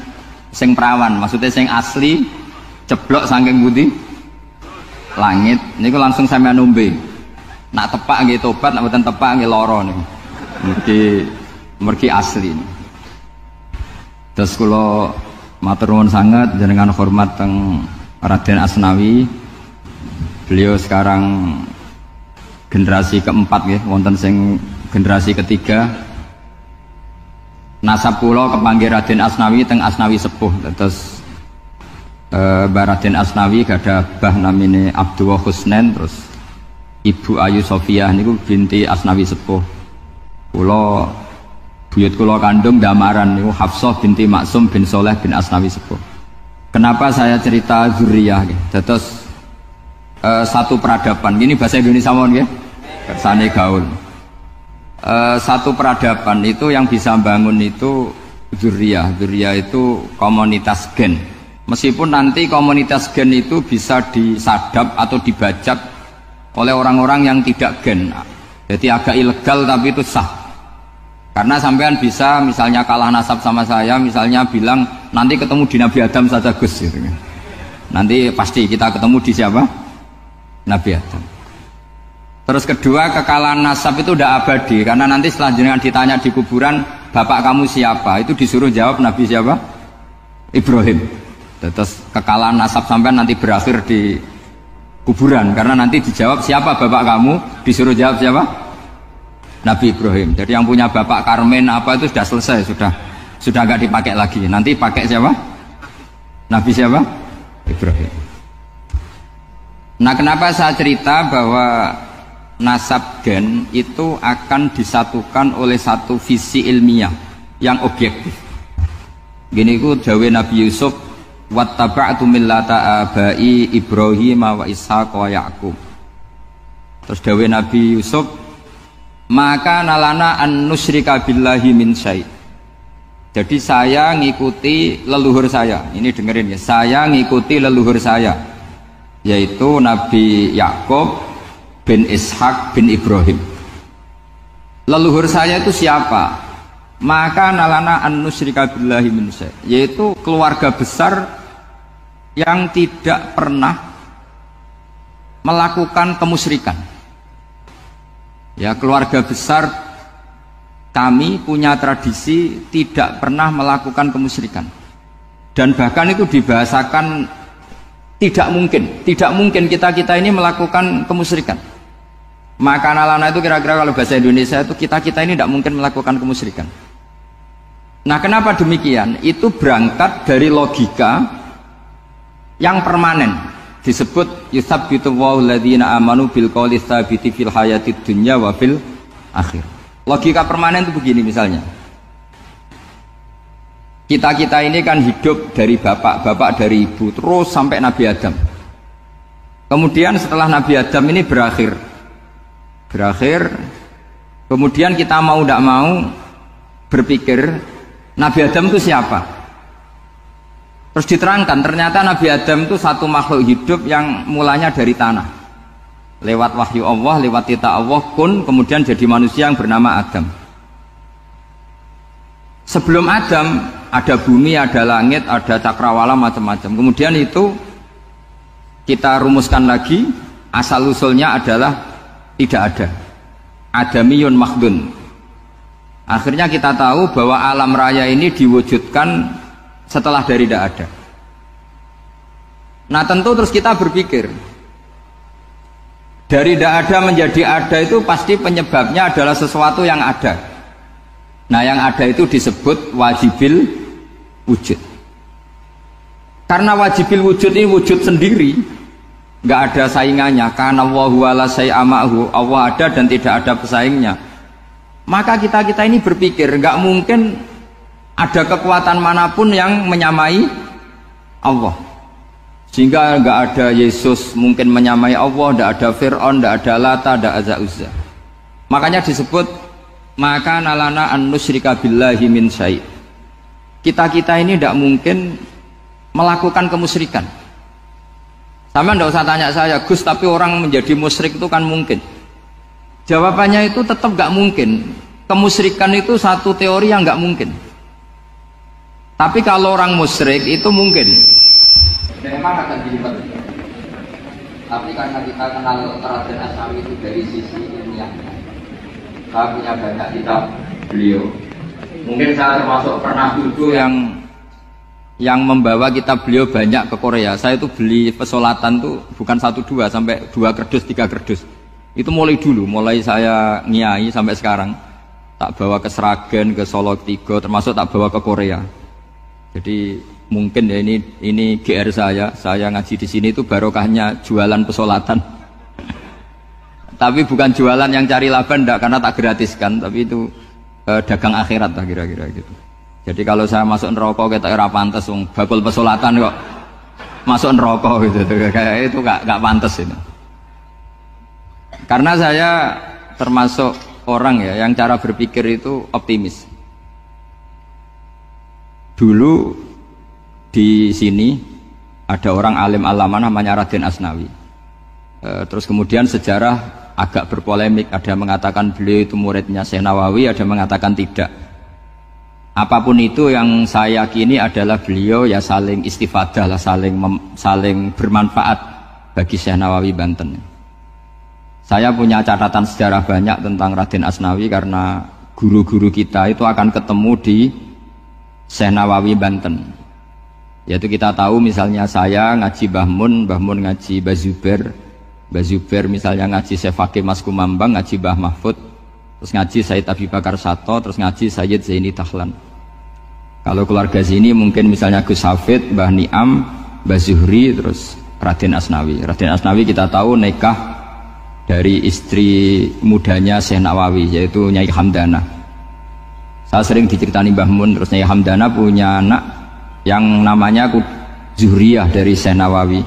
sing perawan, maksudnya sing asli ceblok saking budi langit niku langsung sampean nombe. Nak tepak nggih tobat, nak mboten tepak nggih lara niku. Mergi asli. Terus kula matur nuwun sangat jenengan hormat teng Raden Asnawi. Beliau sekarang generasi keempat nggih, wonten sing generasi ketiga. Nasab kula kepanggih Raden Asnawi teng Asnawi sepuh. Terus Raden Asnawi gada bah namine Abdullah Husnen, terus Ibu Ayu Sofiah niku binti Asnawi sepuh. Kula buyut kula kandung damaran niku Hafsah binti Maksum bin Soleh bin Asnawi sepuh. Kenapa saya cerita zuriyah nggih? Dados satu peradaban. Ini bahasa Indonesia mawon nggih. Kersane gaul. Satu peradaban itu yang bisa bangun itu zuriyah. Zuriyah itu komunitas gen. Meskipun nanti komunitas gen itu bisa disadap atau dibajak oleh orang-orang yang tidak gen, jadi agak ilegal tapi itu sah. Karena sampean bisa misalnya kalah nasab sama saya, misalnya bilang nanti ketemu di Nabi Adam saja Gus gitu. Nanti pasti kita ketemu di siapa? Nabi Adam. Terus kedua, kekalahan nasab itu udah abadi, karena nanti setelah jenengan ditanya di kuburan bapak kamu siapa, itu disuruh jawab Nabi siapa? Ibrahim. Terus kekalahan nasab sampean nanti berakhir di kuburan, karena nanti dijawab siapa bapak kamu, disuruh jawab siapa? Nabi Ibrahim. Jadi yang punya bapak Karmen apa itu sudah selesai, sudah nggak dipakai lagi. Nanti pakai siapa? Nabi siapa? Ibrahim. Nah, kenapa saya cerita bahwa nasab gen itu akan disatukan oleh satu visi ilmiah yang objektif. Gini ku dawuh Nabi Yusuf, wattaba'tu millata abai Ibrahim wa Ishaq wa Yaqub. Terus dawuh Nabi Yusuf, maka nalana an nusyrika billahi min syai'. Jadi saya ngikuti leluhur saya. Ini dengerin ya, saya ngikuti leluhur saya, yaitu Nabi Yakub bin Ishak bin Ibrahim. Leluhur saya itu siapa? Maka nalana an nusyrika billahi min syai', yaitu keluarga besar yang tidak pernah melakukan kemusyrikan. Ya, keluarga besar kami punya tradisi tidak pernah melakukan kemusyrikan. Dan bahkan itu dibahasakan tidak mungkin kita ini melakukan kemusyrikan. Maka nalana itu kira-kira kalau bahasa Indonesia itu kita ini tidak mungkin melakukan kemusyrikan. Nah, kenapa demikian? Itu berangkat dari logika yang permanen. Disebut yusabbitu Allahu alladziina aamanu bil qouli tsabiti fil hayatid dunya wa fil akhir. Logika permanen itu begini misalnya. Kita ini kan hidup dari bapak dari ibu terus sampai Nabi Adam. Kemudian setelah Nabi Adam ini berakhir, kemudian kita mau tidak mau berpikir Nabi Adam itu siapa? Terus diterangkan ternyata Nabi Adam itu satu makhluk hidup yang mulanya dari tanah. Lewat wahyu Allah, lewat titah Allah kun, kemudian jadi manusia yang bernama Adam. Sebelum Adam ada bumi, ada langit, ada cakrawala, macam-macam. Kemudian itu kita rumuskan lagi, asal usulnya adalah tidak ada. Adamiyun makhdun. Akhirnya kita tahu bahwa alam raya ini diwujudkan setelah dari tidak ada. Nah, tentu terus kita berpikir dari tidak ada menjadi ada itu pasti penyebabnya adalah sesuatu yang ada. Nah, yang ada itu disebut wajibil wujud. Karena wajibil wujud ini wujud sendiri, nggak ada saingannya. Karena Allahu wala syai'amahu, Allah ada dan tidak ada pesaingnya. Maka kita ini berpikir nggak mungkin ada kekuatan manapun yang menyamai Allah, sehingga nggak ada Yesus mungkin menyamai Allah, nggak ada Fir'aun, nggak ada Lata, nggak ada Uzza. Makanya disebut maka nalana an nusyrika billahi min syai'. Kita ini tidak mungkin melakukan kemusyrikan. Sama nggak usah tanya saya, Gus, tapi orang menjadi musyrik itu kan mungkin. Jawabannya itu tetap nggak mungkin. Kemusyrikan itu satu teori yang nggak mungkin. Tapi kalau orang musyrik itu mungkin. Memang akan dilibat. Tapi karena kita kenal Raden Asnawi itu dari sisi ilmiah, saya punya banyak kitab beliau. Mungkin saya termasuk pernah dulu yang membawa kitab beliau banyak ke Korea. Saya itu beli pesolatan tuh bukan 1-2 sampai 2 kerdus, 3 kerdus. Itu mulai saya ngiai sampai sekarang. Tak bawa ke Sragen, ke Solo 3, termasuk tak bawa ke Korea. Jadi mungkin ya ini GR saya ngaji di sini itu barokahnya jualan pesolatan. Tapi bukan jualan yang cari laba enggak, karena tak gratiskan, tapi itu dagang akhirat lah kira-kira gitu. Jadi kalau saya masuk neraka kita ora pantes wong bakul pesolatan kok masuk neraka gitu. Kayak itu enggak pantes itu. Karena saya termasuk orang ya yang cara berpikir itu optimis. Dulu di sini ada orang alim alama namanya Raden Asnawi. Terus kemudian sejarah agak berpolemik. Ada yang mengatakan beliau itu muridnya Syekh Nawawi, ada yang mengatakan tidak. Apapun itu yang saya yakini adalah beliau ya saling istifadah lah, saling bermanfaat bagi Syekh Nawawi Banten. Saya punya catatan sejarah banyak tentang Raden Asnawi karena guru-guru kita itu akan ketemu di Syekh Nawawi Banten. Yaitu kita tahu misalnya saya ngaji Mbah Mun ngaji Mbah Zubair misalnya ngaji Syekh Fakih Mas Kumambang, ngaji Mbah Mahfud, terus ngaji Sayyid Abi Bakar Sato, terus ngaji Sayyid Zaini Dahlan. Kalau keluarga sini mungkin misalnya Gus Hafid, Mbah Niam, Mbah Zuhri, terus Raden Asnawi. Raden Asnawi kita tahu nikah dari istri mudanya Syekh Nawawi, yaitu Nyai Hamdana. Saya sering diceritani Mbah Mun, terus Nyai Hamdana punya anak yang namanya Zuhriyah dari Syekh Nawawi.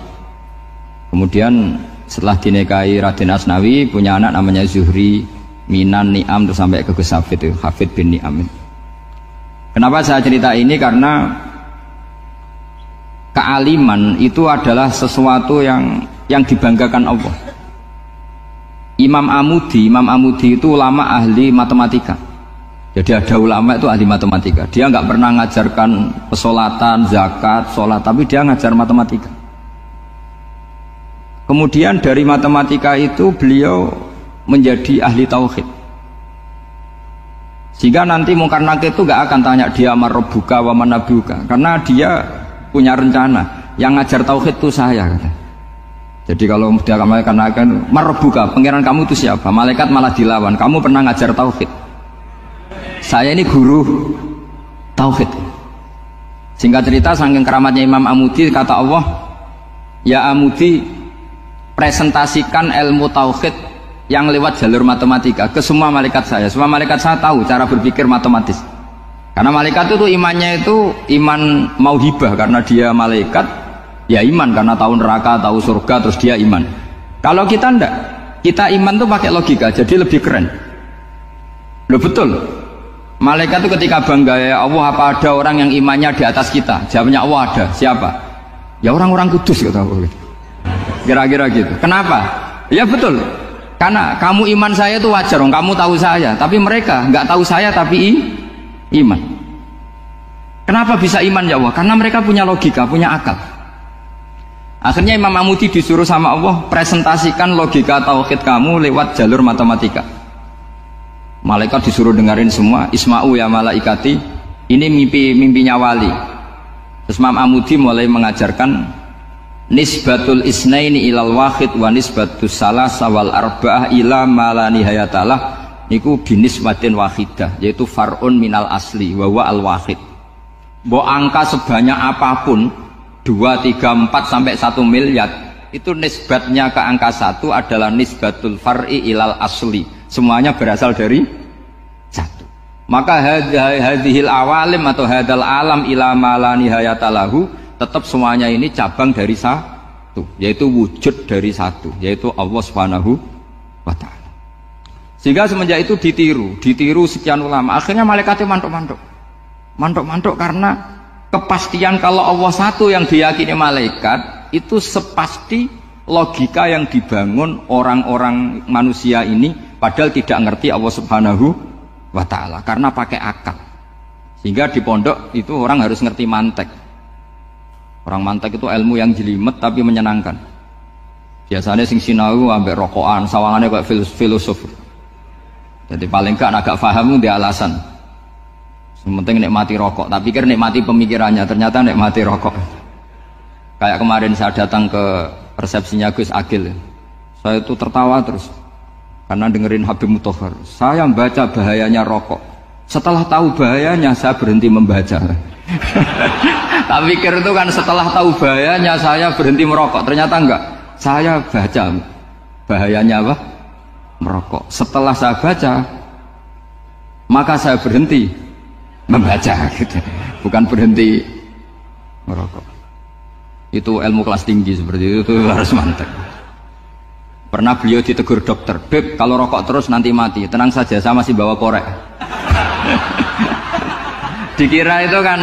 Kemudian setelah dinikahi Raden Asnawi punya anak namanya Zuhri, Minan, Niam, terus sampai ke Gus Hafid, Hafid bin Niam. Kenapa saya cerita ini? Karena kealiman itu adalah sesuatu yang dibanggakan Allah. Imam Amudi itu ulama ahli matematika. Jadi ada ulama itu ahli matematika. Dia nggak pernah ngajarkan pesolatan, zakat, sholat, tapi dia ngajar matematika. Kemudian dari matematika itu beliau menjadi ahli tauhid. Sehingga nanti Mungkar Nakir itu gak akan tanya dia marabbuka wa manabuka, karena dia punya rencana. Yang ngajar tauhid itu saya kata. Jadi kalau dia akan marabbuka, pangeran kamu itu siapa? Malaikat malah dilawan. Kamu pernah ngajar tauhid? Saya ini guru tauhid. Singkat cerita, saking keramatnya Imam Amudi, kata Allah, ya Amudi, presentasikan ilmu tauhid yang lewat jalur matematika ke semua malaikat saya. Semua malaikat saya tahu cara berpikir matematis. Karena malaikat itu imannya itu iman mauhibah, karena dia malaikat, ya iman karena tahu neraka, tahu surga, terus dia iman. Kalau kita enggak, kita iman tuh pakai logika, jadi lebih keren. Loh betul. Malaikat itu ketika bangga, ya Allah, apa ada orang yang imannya di atas kita? Jawabnya Allah ada. Siapa? Ya orang-orang kudus, kata Allah. Kira-kira gitu. Kenapa? Ya betul. Karena kamu iman saya itu wajar, kamu tahu saya. Tapi mereka nggak tahu saya, tapi iman. Kenapa bisa iman ya Allah? Karena mereka punya logika, punya akal. Akhirnya Imam Amudi disuruh sama Allah, presentasikan logika tauhid kamu lewat jalur matematika. Malaikat disuruh dengerin semua. Isma'u ya malaikati, ini mimpinya wali. Terus Imam Amudi mulai mengajarkan nisbatul isnaini ilal wahid wa nisbatus salasa wal arba'ah ila ma la nihayatalah, niku binisbatin wahidah, yaitu far'un minal asli wa huwa al wahid. Mbok angka sebanyak apapun 2, 3, 4 sampai 1 miliar, itu nisbatnya ke angka 1 adalah nisbatul far'i ilal asli. Semuanya berasal dari 1. Maka hadhil awalim atau hadal alam ila ma la nihayatalahu, tetap semuanya ini cabang dari 1, yaitu wujud dari 1, yaitu Allah Subhanahu wa ta'ala. Sehingga semenjak itu ditiru sekian ulama. Akhirnya malaikatnya mantuk karena kepastian kalau Allah 1 yang diyakini malaikat itu sepasti logika yang dibangun orang-orang manusia ini, padahal tidak ngerti Allah Subhanahu wa ta'ala karena pakai akal. Sehingga di pondok itu orang harus ngerti mantek. Orang mantek itu ilmu yang jelimet tapi menyenangkan. Biasanya sing sinau ambek rokokan, sawangannya kayak filosof. Jadi paling gak agak paham dia alasan. Sementing nikmati rokok, tapi pikir nikmati pemikirannya, ternyata nikmati rokok. Kayak kemarin saya datang ke persepsinya Gus Agil, saya itu tertawa terus karena dengerin Habib Mutahar. Saya membaca bahayanya rokok, setelah tahu bahayanya saya berhenti membaca. Tak pikir itu kan setelah tahu bahayanya saya berhenti merokok, ternyata enggak. Saya baca bahayanya apa? Merokok. Setelah saya baca, maka saya berhenti membaca, gitu. Bukan berhenti merokok. Itu ilmu kelas tinggi seperti itu harus mantap. Pernah beliau ditegur dokter, Beb, kalau rokok terus nanti mati. Tenang saja, saya masih bawa korek. Dikira itu kan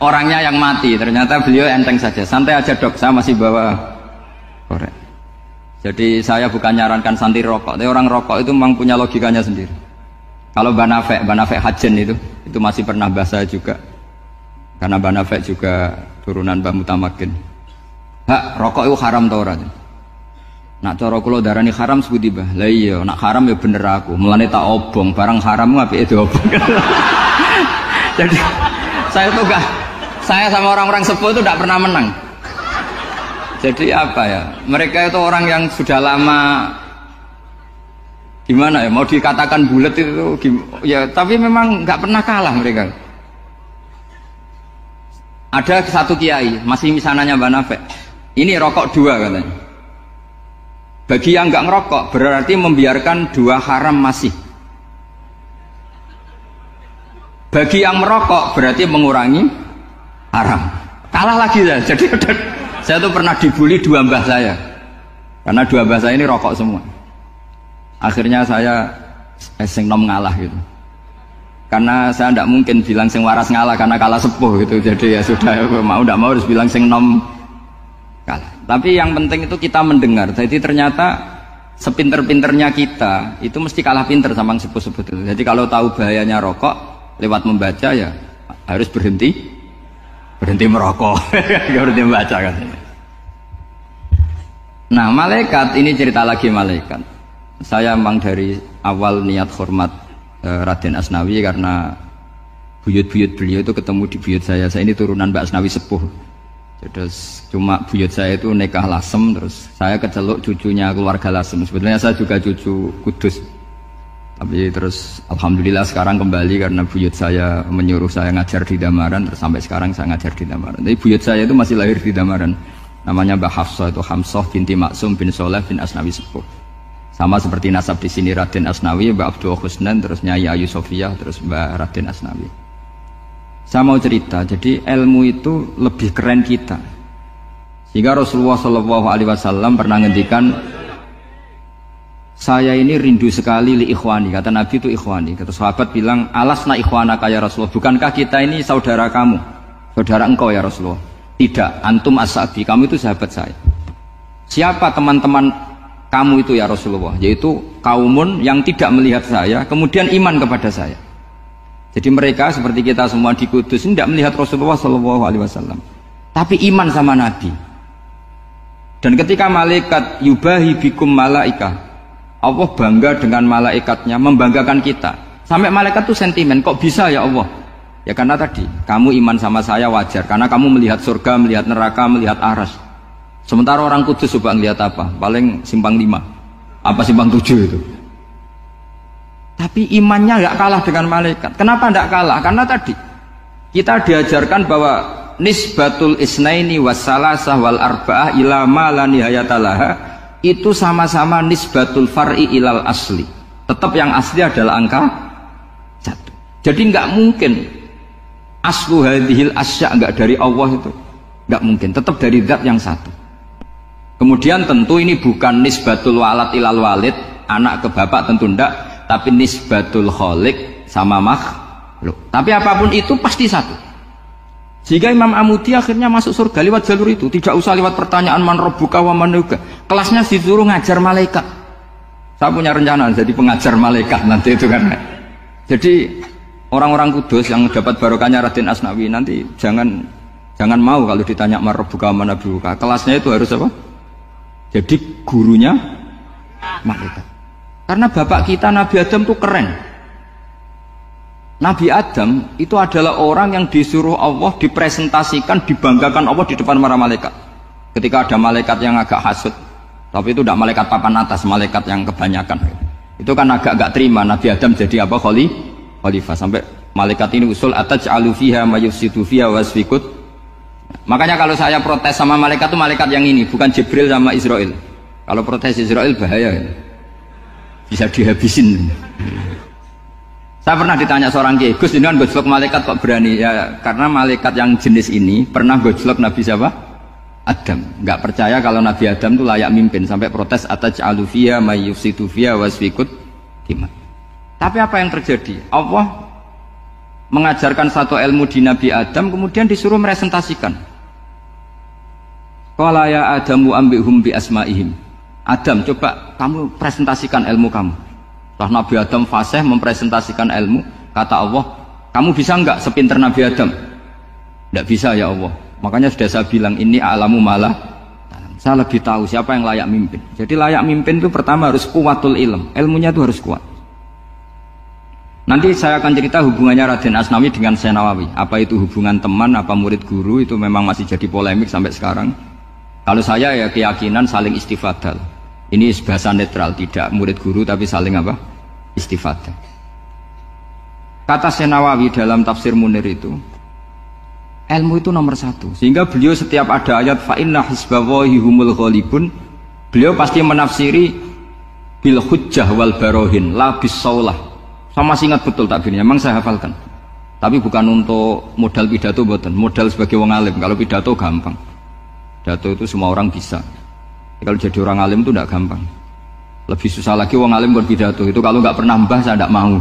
orangnya yang mati, ternyata beliau enteng saja. Santai aja dok, saya masih bawa korek. Jadi saya bukan nyarankan santri rokok, tapi orang rokok itu memang punya logikanya sendiri. Kalau Banafek Hajen itu masih pernah bahasa juga. Karena Banafek juga turunan Mbah Mutamakin. Hak, rokok itu haram tau ora? Nak cara kula darani haram sebuti Mbah. Lah iya, nak haram ya bener aku. Mulane tak obong, barang haram apike diobong. Jadi saya sama orang-orang sepuh itu tidak pernah menang. Jadi apa ya? Mereka itu orang yang sudah lama gimana ya? Mau dikatakan bulat itu ya, tapi memang nggak pernah kalah mereka. Ada satu kiai, masih misananya Mbak Nafek. Ini rokok 2 katanya. Bagi yang nggak ngerokok berarti membiarkan 2 haram masih. Bagi yang merokok berarti mengurangi haram. Kalah lagi ya. Jadi saya tuh pernah dibully 2 mbah saya. Karena 2 mbah saya ini rokok semua. Akhirnya saya sing nom ngalah gitu. Karena saya tidak mungkin bilang sing waras ngalah karena kalah sepuh gitu. Jadi ya sudah, mau tidak mau harus bilang sing nom kalah. Tapi yang penting itu kita mendengar. Jadi ternyata sepinter-pinternya kita itu mesti kalah pinter sama yang sepuh-sepuh itu. Jadi kalau tahu bahayanya rokok lewat membaca ya harus berhenti merokok. Berhenti membaca kan. Nah malaikat ini cerita lagi malaikat. Saya memang dari awal niat hormat Raden Asnawi karena buyut-buyut beliau itu ketemu di buyut saya. Saya ini turunan Mbak Asnawi sepuh. Terus cuma buyut saya itu nikah Lasem, terus saya keceluk cucunya keluarga Lasem. Sebetulnya saya juga cucu Kudus. Tapi terus alhamdulillah sekarang kembali karena buyut saya menyuruh saya ngajar di Damaran, terus sampai sekarang saya ngajar di Damaran. Tapi buyut saya itu masih lahir di Damaran. Namanya Mbak Hafsah, itu Hamsah binti Maksum bin Soleh bin Asnawi sepuh. Sama seperti nasab di sini Raden Asnawi, Mbak Abdul Husnan, terus Nyai Ayu Sofiyah, terus Mbak Raden Asnawi. Saya mau cerita, jadi ilmu itu lebih keren kita. Sehingga Rasulullah SAW pernah ngendikan, saya ini rindu sekali li ikhwani, kata Nabi itu ikhwani. Kata sahabat bilang, alasna ikhwanaka ya Rasulullah, bukankah kita ini saudara kamu, saudara engkau ya Rasulullah? Tidak, antum ashabi, kamu itu sahabat saya. Siapa teman-teman kamu itu ya Rasulullah? Yaitu kaumun yang tidak melihat saya, kemudian iman kepada saya. Jadi mereka seperti kita semua di Kudus ini tidak melihat Rasulullah SAW, tapi iman sama Nabi. Dan ketika malaikat yubahi bikum malaika, Allah bangga dengan malaikatnya, membanggakan kita. Sampai malaikat itu sentimen, kok bisa ya Allah? Ya karena tadi, kamu iman sama saya wajar, karena kamu melihat surga, melihat neraka, melihat aras. Sementara orang Kudus coba ngelihat apa? Paling simpang 5, apa simpang 7 itu. Tapi imannya nggak kalah dengan malaikat. Kenapa nggak kalah? Karena tadi, kita diajarkan bahwa nisbatul isnaini wassalasah wal arba'ah ila ma la nihayatalaha, itu sama-sama nisbatul far'i ilal asli. Tetap yang asli adalah angka 1. Jadi nggak mungkin aslu hadhil asya nggak dari Allah itu, nggak mungkin. Tetap dari zat yang satu. Kemudian tentu ini bukan nisbatul walad ilal walid, anak ke bapak tentu enggak, tapi nisbatul khaliq sama makhluk. Tapi apapun itu pasti satu. Sehingga Imam Amudi akhirnya masuk surga lewat jalur itu, tidak usah lewat pertanyaan man rabbuka wa man nabiyyuka. Kelasnya disuruh ngajar malaikat. Saya punya rencana jadi pengajar malaikat nanti itu kan. Jadi orang-orang Kudus yang dapat barokahnya Raden Asnawi nanti jangan mau kalau ditanya man rabbuka wa man nabiyyuka. Kelasnya itu harus apa? Jadi gurunya malaikat. Karena bapak kita Nabi Adam itu keren. Nabi Adam itu adalah orang yang disuruh Allah, dipresentasikan, dibanggakan Allah di depan para malaikat. Ketika ada malaikat yang agak hasut, tapi itu tidak malaikat papan atas, malaikat yang kebanyakan. Itu kan agak terima Nabi Adam jadi apa? Khalifah. Sampai malaikat ini usul ataj'alu fiha ma yufsidu fiha wasfikut. Makanya kalau saya protes sama malaikat itu malaikat yang ini, bukan Jibril sama Israel. Kalau protes Israel bahaya, bisa dihabisin. Saya pernah ditanya seorang kiai, Gus, ini kan gojlok malaikat kok berani? Ya karena malaikat yang jenis ini pernah gojlok Nabi siapa? Adam. Nggak percaya kalau Nabi Adam itu layak mimpin, sampai protes ataj'alu fiha may yufsidu fiha wasfikut dima. Tapi apa yang terjadi? Allah mengajarkan satu ilmu di Nabi Adam, kemudian disuruh meresentasikan. Qala ya Adamu ambihum bi asma'ihim. Adam, coba kamu presentasikan ilmu kamu. Setelah Nabi Adam fasih mempresentasikan ilmu, kata Allah, kamu bisa enggak sepinter Nabi Adam? Enggak bisa ya Allah. Makanya sudah saya bilang, ini a'lamu malah, saya lebih tahu siapa yang layak mimpin. Jadi layak mimpin itu pertama harus kuwatul ilm, ilmunya itu harus kuat. Nanti saya akan cerita hubungannya Raden Asnawi dengan Syekh Nawawi. Apa itu hubungan teman, apa murid guru, itu memang masih jadi polemik sampai sekarang. Kalau saya ya keyakinan saling istifadah. Ini bahasa netral, tidak murid guru tapi saling apa? Istifadah. Kata Syekh Nawawi dalam tafsir Munir itu, ilmu itu nomor 1. Sehingga beliau setiap ada ayat fa inna hisballahi humul ghalibun, beliau pasti menafsiri bil hujjah wal barohin la bis saulah. Sama ingat betul takbirnya, memang saya hafalkan. Tapi bukan untuk modal pidato, boten. Modal sebagai wong alim. Kalau pidato gampang. Pidato itu semua orang bisa. Kalau jadi orang alim itu tidak gampang. Lebih susah lagi wong alim berpidato. Itu kalau nggak pernah mbah saya tidak mau.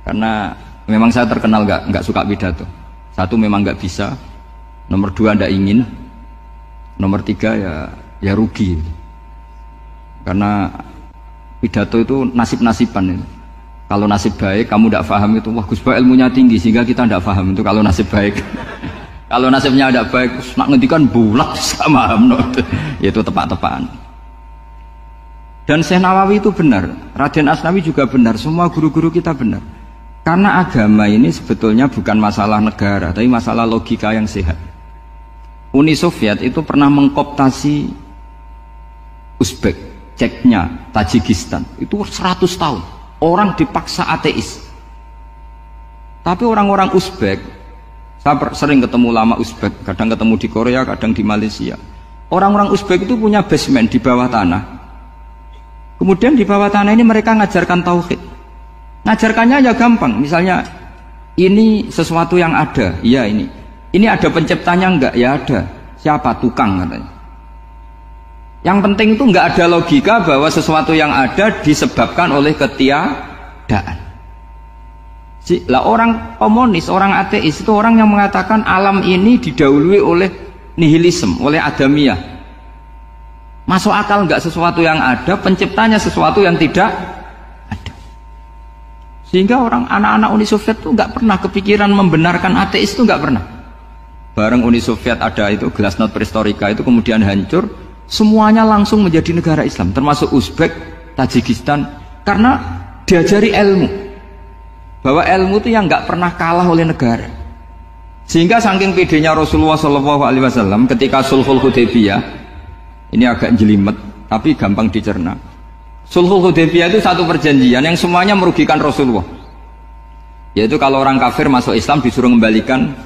Karena memang saya terkenal nggak suka pidato. 1 memang nggak bisa. Nomor 2 tidak ingin. Nomor 3 ya rugi. Karena pidato itu nasib-nasiban itu. Kalau nasib baik kamu tidak paham itu, wah Gus Ba ilmunya tinggi sehingga kita tidak paham itu kalau nasib baik. Kalau nasibnya ada baik, nak ngendikan bulat sama no. Itu tepak-tepakan. Dan Syekh Nawawi itu benar, Raden Asnawi juga benar, semua guru-guru kita benar. Karena agama ini sebetulnya bukan masalah negara, tapi masalah logika yang sehat. Uni Soviet itu pernah mengkooptasi Uzbek, Ceknya, Tajikistan. Itu 100 tahun. Orang dipaksa ateis. Tapi orang-orang Uzbek, saya sering ketemu lama Uzbek, kadang ketemu di Korea, kadang di Malaysia. Orang-orang Uzbek itu punya basement di bawah tanah. Kemudian di bawah tanah ini mereka ngajarkan tauhid. Ngajarkannya ya gampang. Misalnya ini sesuatu yang ada, iya ini. Ini ada penciptanya enggak? Ya ada. Siapa? Tukang katanya. Yang penting itu enggak ada logika bahwa sesuatu yang ada disebabkan oleh ketiadaan. Lah orang komunis, orang ateis itu orang yang mengatakan alam ini didahului oleh nihilisme, oleh adamiyah. Masuk akal enggak sesuatu yang ada, penciptanya sesuatu yang tidak ada. Sehingga orang anak-anak Uni Soviet itu enggak pernah kepikiran membenarkan ateis, itu enggak pernah. Bareng Uni Soviet ada itu Glasnost Perestroika itu kemudian hancur, semuanya langsung menjadi negara Islam, termasuk Uzbek, Tajikistan, karena diajari ilmu. Bahwa ilmu itu yang nggak pernah kalah oleh negara. Sehingga saking pedenya Rasulullah SAW ketika Sulhul Hudaybiyah, ini agak jelimet tapi gampang dicerna. Sulhul Hudaybiyah itu satu perjanjian yang semuanya merugikan Rasulullah. Yaitu kalau orang kafir masuk Islam disuruh kembalikan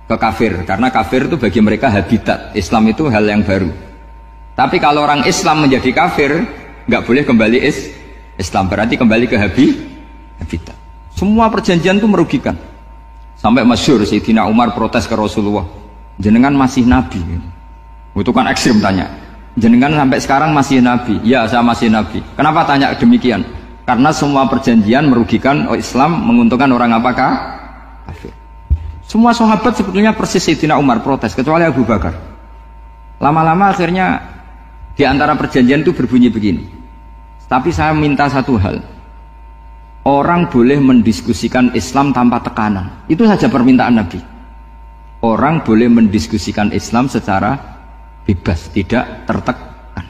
ke kafir, karena kafir itu bagi mereka habitat. Islam itu hal yang baru. Tapi kalau orang Islam menjadi kafir, nggak boleh kembali Islam, berarti kembali ke habitat. Semua perjanjian itu merugikan. Sampai masyhur Sayyidina Umar protes ke Rasulullah, jenengan masih nabi. Itu kan ekstrim tanya. Jenengan sampai sekarang masih nabi? Ya, saya masih nabi. Kenapa tanya demikian? Karena semua perjanjian merugikan Islam, menguntungkan orang apakah? Kafir. Semua sahabat sebetulnya persis Sayyidina Umar protes, kecuali Abu Bakar. Lama-lama akhirnya di antara perjanjian itu berbunyi begini. Tapi saya minta satu hal. Orang boleh mendiskusikan Islam tanpa tekanan. Itu saja permintaan Nabi. Orang boleh mendiskusikan Islam secara bebas, tidak tertekan.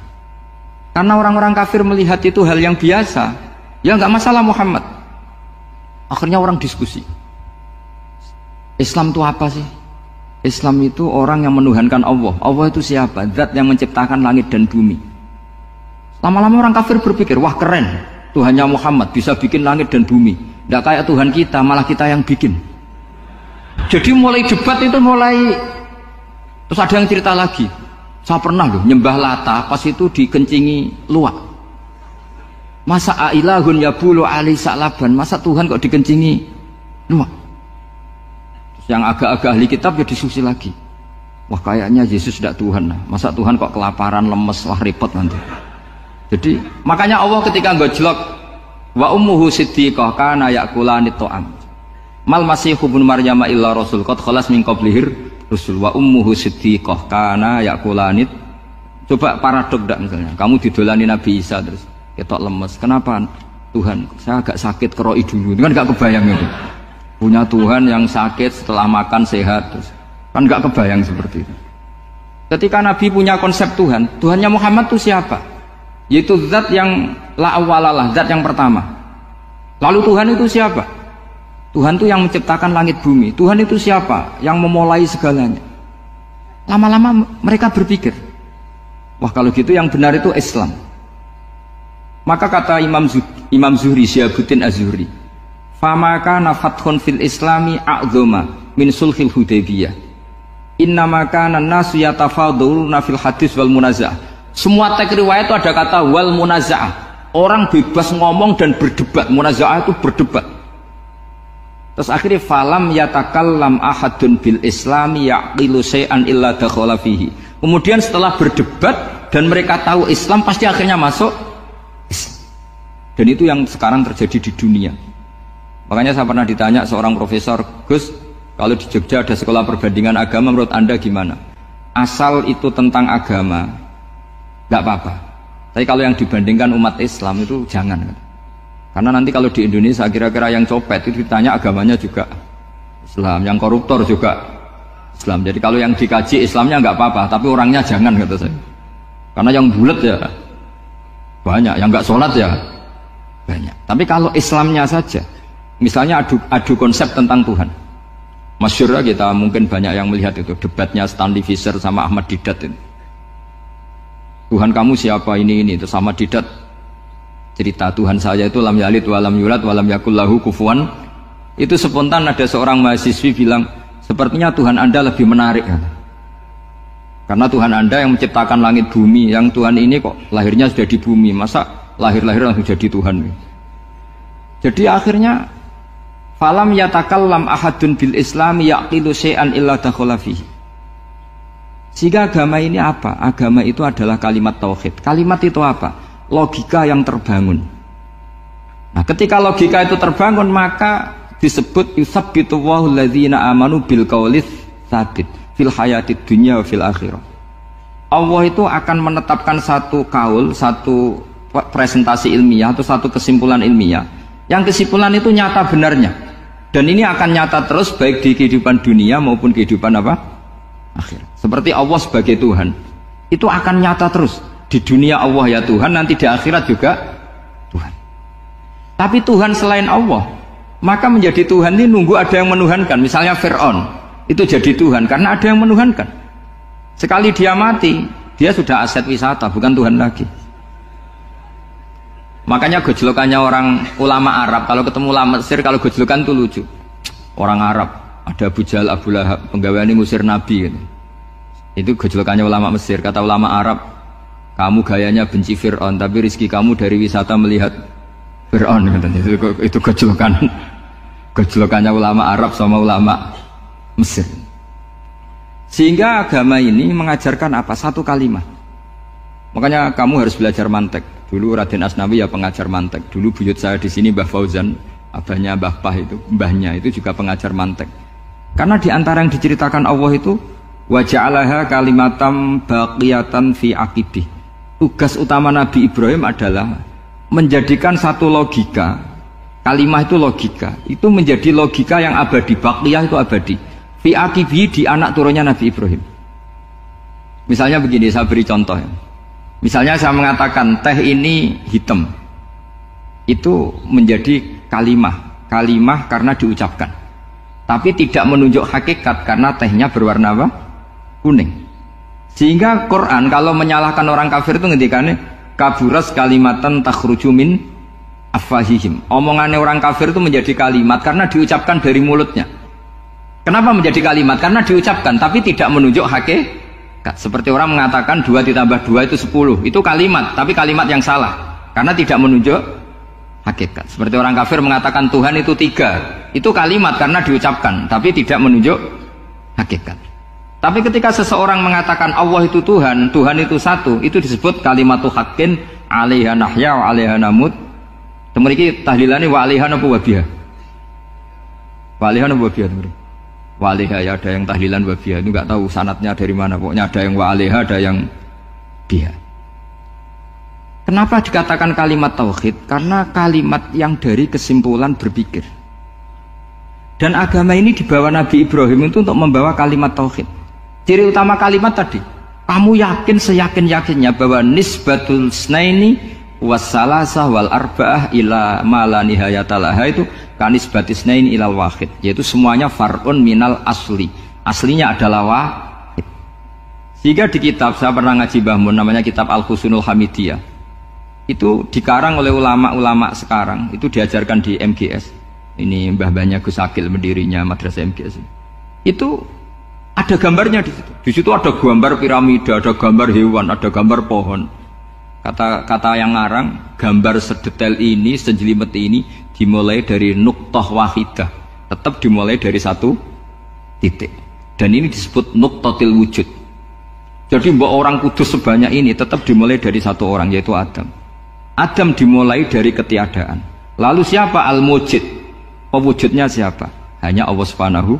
Karena orang-orang kafir melihat itu hal yang biasa. Ya nggak masalah Muhammad. Akhirnya orang diskusi. Islam itu apa sih? Islam itu orang yang menuhankan Allah. Allah itu siapa? Zat yang menciptakan langit dan bumi. Lama-lama orang kafir berpikir, wah keren. Tuhannya Muhammad bisa bikin langit dan bumi. Tidak kayak Tuhan kita, malah kita yang bikin. Jadi mulai debat itu mulai. Terus ada yang cerita lagi. Saya pernah loh nyembah Lata, pas itu dikencingi luwak. Masa ailahun yabulu ali sa'laban, masa Tuhan kok dikencingi luwak? Terus yang agak-agak ahli kitab ya diskusi lagi. Wah kayaknya Yesus tidak Tuhan lah. Masa Tuhan kok kelaparan, lemes, wah repot nanti. Jadi makanya Allah ketika gojlok wa ummuhu siddiqah kana yakulani ta'am. Mal masihu ibnu Maryam illa rasul qad khalas min qablihir rusul wa ummuhu siddiqah kana yakulani. Coba paradok ndak misalnya. Kamu didolani Nabi Isa terus ketok lemes. Kenapa? Tuhan, saya agak sakit keroi dulu. Itu kan enggak kebayang itu. Punya Tuhan yang sakit setelah makan sehat terus. Kan enggak kebayang seperti itu. Ketika Nabi punya konsep Tuhan, Tuhannya Muhammad itu siapa? Yaitu zat yang la awalalah, zat yang pertama. Lalu Tuhan itu siapa? Tuhan itu yang menciptakan langit bumi. Tuhan itu siapa? Yang memulai segalanya. Lama-lama mereka berpikir, wah kalau gitu yang benar itu Islam. Maka kata Imam Zuhri, Syihabuddin Az-Zuhri, fama kana fathun fil islami a'dzama min sulhil Hudaybiyah. Innama kana an-nasu yatafadhaluna fil hadis wal munaza'ah. Semua teks riwayat itu ada kata wal munaza'ah. Orang bebas ngomong dan berdebat. Munaza'ah itu berdebat. Terus akhirnya falam yatakallam ahadun bil islami yaqilu syai'an illa dakhala fihi. Kemudian setelah berdebat dan mereka tahu Islam, pasti akhirnya masuk Islam. Dan itu yang sekarang terjadi di dunia. Makanya saya pernah ditanya seorang profesor, Gus, kalau di Jogja ada sekolah perbandingan agama, menurut Anda gimana? Asal itu tentang agama, nggak apa-apa. Tapi kalau yang dibandingkan umat Islam itu jangan. Karena nanti kalau di Indonesia kira-kira yang copet itu ditanya agamanya juga Islam, yang koruptor juga Islam. Jadi kalau yang dikaji Islamnya nggak apa-apa, tapi orangnya jangan, kata saya. Karena yang bulat ya banyak, yang nggak sholat ya banyak. Tapi kalau Islamnya saja, misalnya adu konsep tentang Tuhan, masyhur kita mungkin banyak yang melihat itu debatnya Stanley Fischer sama Ahmad Didat itu. Tuhan kamu siapa ini itu sama Didat cerita Tuhan saya itu lam yalid walam yulad walam yakul lahu kufuwan. Itu spontan ada seorang mahasiswi bilang sepertinya Tuhan Anda lebih menarik karena Tuhan Anda yang menciptakan langit bumi, yang Tuhan ini kok lahirnya sudah di bumi, masa lahir-lahir langsung jadi Tuhan. Jadi akhirnya falam yatakallam ahadun bil islami yaqilu syai'an illa dakhala fihi. Sehingga agama ini apa? Agama itu adalah kalimat tauhid. Kalimat itu apa? Logika yang terbangun. Nah, ketika logika itu terbangun, maka disebut yusabbitu Allahu alladzina amanu bil qaulis tsabit fil hayatid dunya wa fil akhirah. Allah itu akan menetapkan satu kaul, satu presentasi ilmiah atau satu kesimpulan ilmiah. Yang kesimpulan itu nyata benarnya. Dan ini akan nyata terus baik di kehidupan dunia maupun kehidupan apa? Akhir. Seperti Allah sebagai Tuhan. Itu akan nyata terus. Di dunia Allah ya Tuhan, nanti di akhirat juga Tuhan. Tapi Tuhan selain Allah, maka menjadi Tuhan ini nunggu ada yang menuhankan. Misalnya Fir'aun itu jadi Tuhan karena ada yang menuhankan. Sekali dia mati, dia sudah aset wisata, bukan Tuhan lagi. Makanya gejolokannya orang ulama Arab, kalau ketemu ulama Mesir, kalau gejolokan itu lucu. Orang Arab, ada Abu Jahal, Abu Lahab, penggaweane ngusir Nabi gitu. Itu gejolokannya ulama Mesir. Kata ulama Arab, kamu gayanya benci Fir'aun, tapi rizki kamu dari wisata melihat Fir'aun. Itu gejolokannya ulama Arab sama ulama Mesir. Sehingga agama ini mengajarkan apa? Satu kalimat. Makanya kamu harus belajar mantek. Dulu Raden Asnawi ya pengajar mantek. Dulu buyut saya di sini Mbah Fauzan, abahnya Mbah Pah itu, mbahnya itu juga pengajar mantek. Karena di antara yang diceritakan Allah itu wa ja'alaha kalimatam baqiyatan fi aqibih. Tugas utama Nabi Ibrahim adalah menjadikan satu logika. Kalimah itu logika. Itu menjadi logika yang abadi. Baqiyah itu abadi. Fi aqibih, di anak turunnya Nabi Ibrahim. Misalnya begini, saya beri contoh ya. Misalnya saya mengatakan teh ini hitam, itu menjadi kalimah karena diucapkan, tapi tidak menunjuk hakikat karena tehnya berwarna apa? Kuning. Sehingga Quran kalau menyalahkan orang kafir itu ngendikannya kaburas kalimatan takhruju min afwahihim. Omongannya orang kafir itu menjadi kalimat karena diucapkan dari mulutnya. Kenapa menjadi kalimat? Karena diucapkan tapi tidak menunjuk hakikat. Seperti orang mengatakan 2 ditambah 2 itu 10. Itu kalimat, tapi kalimat yang salah karena tidak menunjuk hakikat. Seperti orang kafir mengatakan Tuhan itu 3. Itu kalimat karena diucapkan, tapi tidak menunjuk hakikat. Tapi ketika seseorang mengatakan Allah itu Tuhan, Tuhan itu satu, itu disebut kalimatu haqqin 'alaiha nahya wa 'alaiha namut. Temriki tahlilane wa 'alaiha napa wa biha. Wa 'alaiha napa wa biha. Waliha ya, ada yang tahlilan wabiyah, itu nggak tahu sanatnya dari mana, pokoknya ada yang waliha, ada yang biha. Kenapa dikatakan kalimat tauhid? Karena kalimat yang dari kesimpulan berpikir. Dan agama ini dibawa Nabi Ibrahim itu untuk membawa kalimat tauhid. Ciri utama kalimat tadi, kamu yakin seyakin-yakinnya bahwa nisbatul snaini wassalasah wal arba'ah ila ma la nihayatalaha itu kanisbatis nain ilal wahid, yaitu semuanya far'un minal asli, aslinya adalah wahid. Sehingga di kitab, saya pernah ngaji Mbah Mun, namanya kitab Al-Husunul Hamidiyah, itu dikarang oleh ulama-ulama sekarang, itu diajarkan di MGS. Ini mbah-mbahnya Gus Akil, pendirinya madrasah MGS. Itu ada gambarnya di situ. Di situ ada gambar piramida, ada gambar hewan, ada gambar pohon. Kata yang ngarang, gambar sedetail ini, sejelimet ini dimulai dari nuktah wahidah, tetap dimulai dari satu titik, dan ini disebut nuktatil wujud. Jadi mbak orang kudus sebanyak ini tetap dimulai dari satu orang, yaitu Adam. Adam dimulai dari ketiadaan. Lalu siapa al-mujid? Pewujudnya siapa? Hanya Allah Subhanahu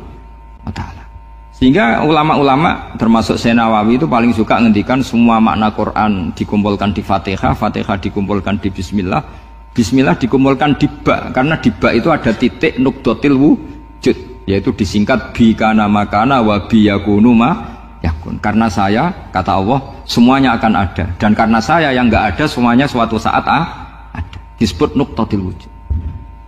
wa ta'ala. Sehingga ulama-ulama termasuk Syekh Nawawi itu paling suka ngendikan semua makna Quran dikumpulkan di Fatihah, Fatihah dikumpulkan di Bismillah, Bismillah dikumpulkan di ba, karena di ba itu ada titik nukdotil wujud, yaitu disingkat bi kana makana wa bi yakunu ma yakun. Karena saya, kata Allah, semuanya akan ada. Dan karena saya yang nggak ada, semuanya suatu saat ada. Disebut nuqtatil wujud.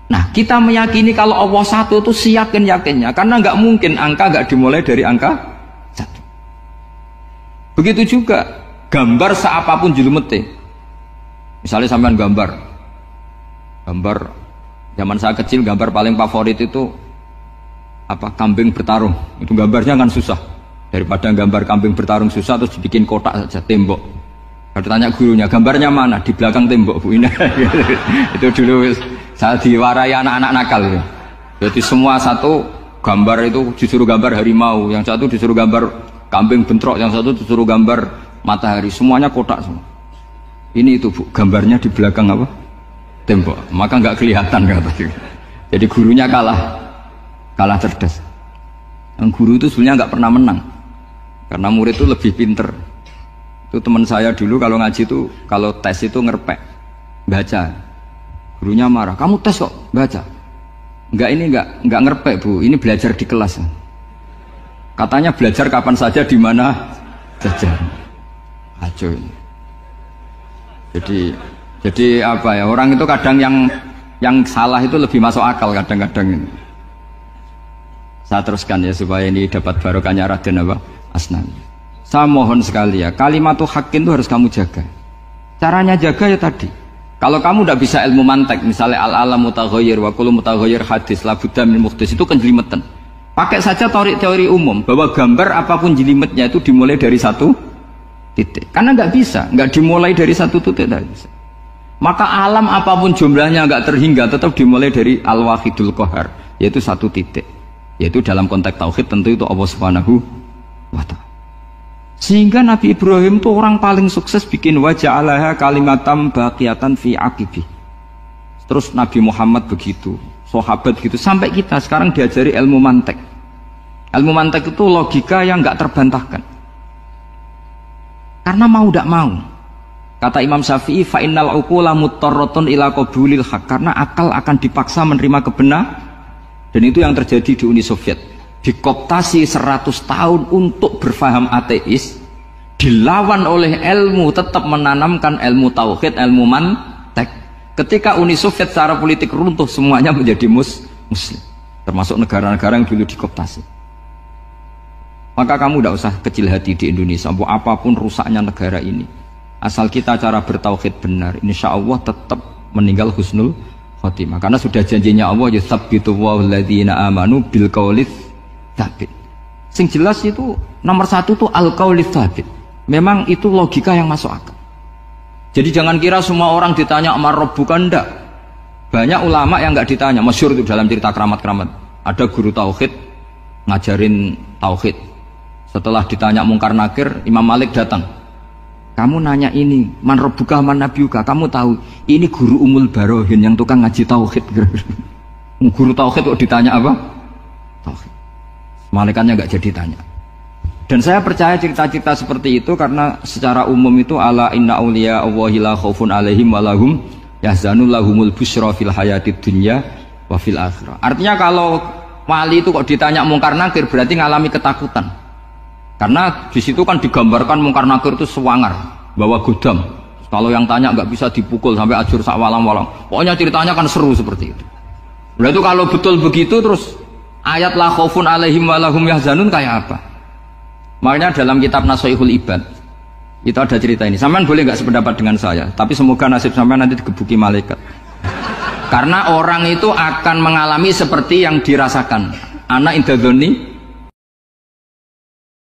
Nah, kita meyakini kalau Allah satu itu seyakin-yakinnya. Karena nggak mungkin angka nggak dimulai dari angka satu. Begitu juga gambar seapapun julumete. Misalnya sampean gambar zaman saya kecil, gambar paling favorit itu apa, kambing bertarung. Itu gambarnya kan susah. Daripada gambar kambing bertarung susah terus dibikin kotak saja, tembok. Kalau ditanya gurunya, gambarnya mana? Di belakang tembok, Bu. Ini itu dulu saya diwarai anak-anak nakal itu. Jadi semua satu gambar itu disuruh gambar harimau, yang satu disuruh gambar kambing bentrok, yang satu disuruh gambar matahari, semuanya kotak semua. Ini itu, Bu, gambarnya di belakang apa? Tembok. Maka nggak kelihatan katanya. Jadi gurunya kalah cerdas. Yang guru itu sebenarnya nggak pernah menang, karena murid itu lebih pinter. Itu teman saya dulu kalau ngaji itu, kalau tes itu ngerpek baca, gurunya marah, kamu tes kok baca? Enggak ngerpek, Bu, ini belajar di kelas. Katanya belajar kapan saja di mana saja. Aco. Jadi apa ya, orang itu kadang yang salah itu lebih masuk akal kadang-kadang. Saya teruskan ya supaya ini dapat barokahnya Raden apa? Asnawi. Saya mohon sekali ya, kalimatul haqqin itu harus kamu jaga. Caranya jaga ya tadi. Kalau kamu tidak bisa ilmu mantek, misalnya al-alam mutaghayyir wa kullu mutaghayyir hadis la budda min muhdits, itu kan jelimetan. Pakai saja teori umum bahwa gambar apapun jelimetnya itu dimulai dari satu titik. Karena nggak dimulai dari satu titik, tidak bisa. Maka alam apapun jumlahnya nggak terhingga, tetap dimulai dari al-wahidul qahar, yaitu satu titik. Yaitu dalam konteks tauhid tentu itu Allah Subhanahu wa ta'ala. Sehingga Nabi Ibrahim itu orang paling sukses bikin waja'alaha kalimatam baqiyatan fi aqibi. Terus Nabi Muhammad begitu, sahabat begitu, sampai kita sekarang diajari ilmu mantek. Ilmu mantek itu logika yang nggak terbantahkan. Karena mau tidak mau. Kata Imam Syafi'i, fa innal uqula muttarratun ila qabulil haq, karena akal akan dipaksa menerima kebenaran. Dan itu yang terjadi di Uni Soviet. Dikoptasi 100 tahun untuk berfaham ateis, dilawan oleh ilmu, tetap menanamkan ilmu tauhid, ilmu mantek. Ketika Uni Soviet secara politik runtuh, semuanya menjadi muslim, termasuk negara-negara yang dulu dikoptasi. Maka kamu tidak usah kecil hati di Indonesia, apapun rusaknya negara ini, asal kita cara bertauhid benar, insya Allah tetap meninggal husnul khotimah. Karena sudah janjinya Allah, yusabbitu walladzina amanu bil qaulis tsabit. Sing jelas itu nomor satu tuh al qaulis tsabit. Memang itu logika yang masuk akal. Jadi jangan kira semua orang ditanya amar rabbuka, ndak. Banyak ulama yang nggak ditanya. Masyhur itu dalam cerita keramat-keramat. Ada guru tauhid ngajarin tauhid. Setelah ditanya mungkar nakir, Imam Malik datang. Kamu nanya ini, man rabbuka man nabiyuka, kamu tahu ini guru Umul Barohin yang tukang ngaji tauhid. Guru tauhid kok ditanya apa? Tauhid. Malaikatnya nggak jadi tanya. Dan saya percaya cerita-cerita seperti itu karena secara umum itu ala inna auliya Allahi la khaufun alaihim wa lahum yahzanun lahumul busyra fil hayatid dunya wa fil akhirah. Artinya kalau wali itu kok ditanya mungkar nakir berarti ngalami ketakutan. Karena di situ kan digambarkan mungkar nakir itu sewangar, bawa godam. Kalau yang tanya nggak bisa dipukul sampai ajur sak walang-walang. Pokoknya ceritanya kan seru seperti itu. Nah itu kalau betul begitu terus ayat la khaufun alaihim wa lahum yahzanun kayak apa? Makanya dalam kitab Nashihul Ibad itu ada cerita ini. Sampean boleh nggak sependapat dengan saya, tapi semoga nasib sampean nanti digebuki malaikat. Karena orang itu akan mengalami seperti yang dirasakan. Ana indadzoni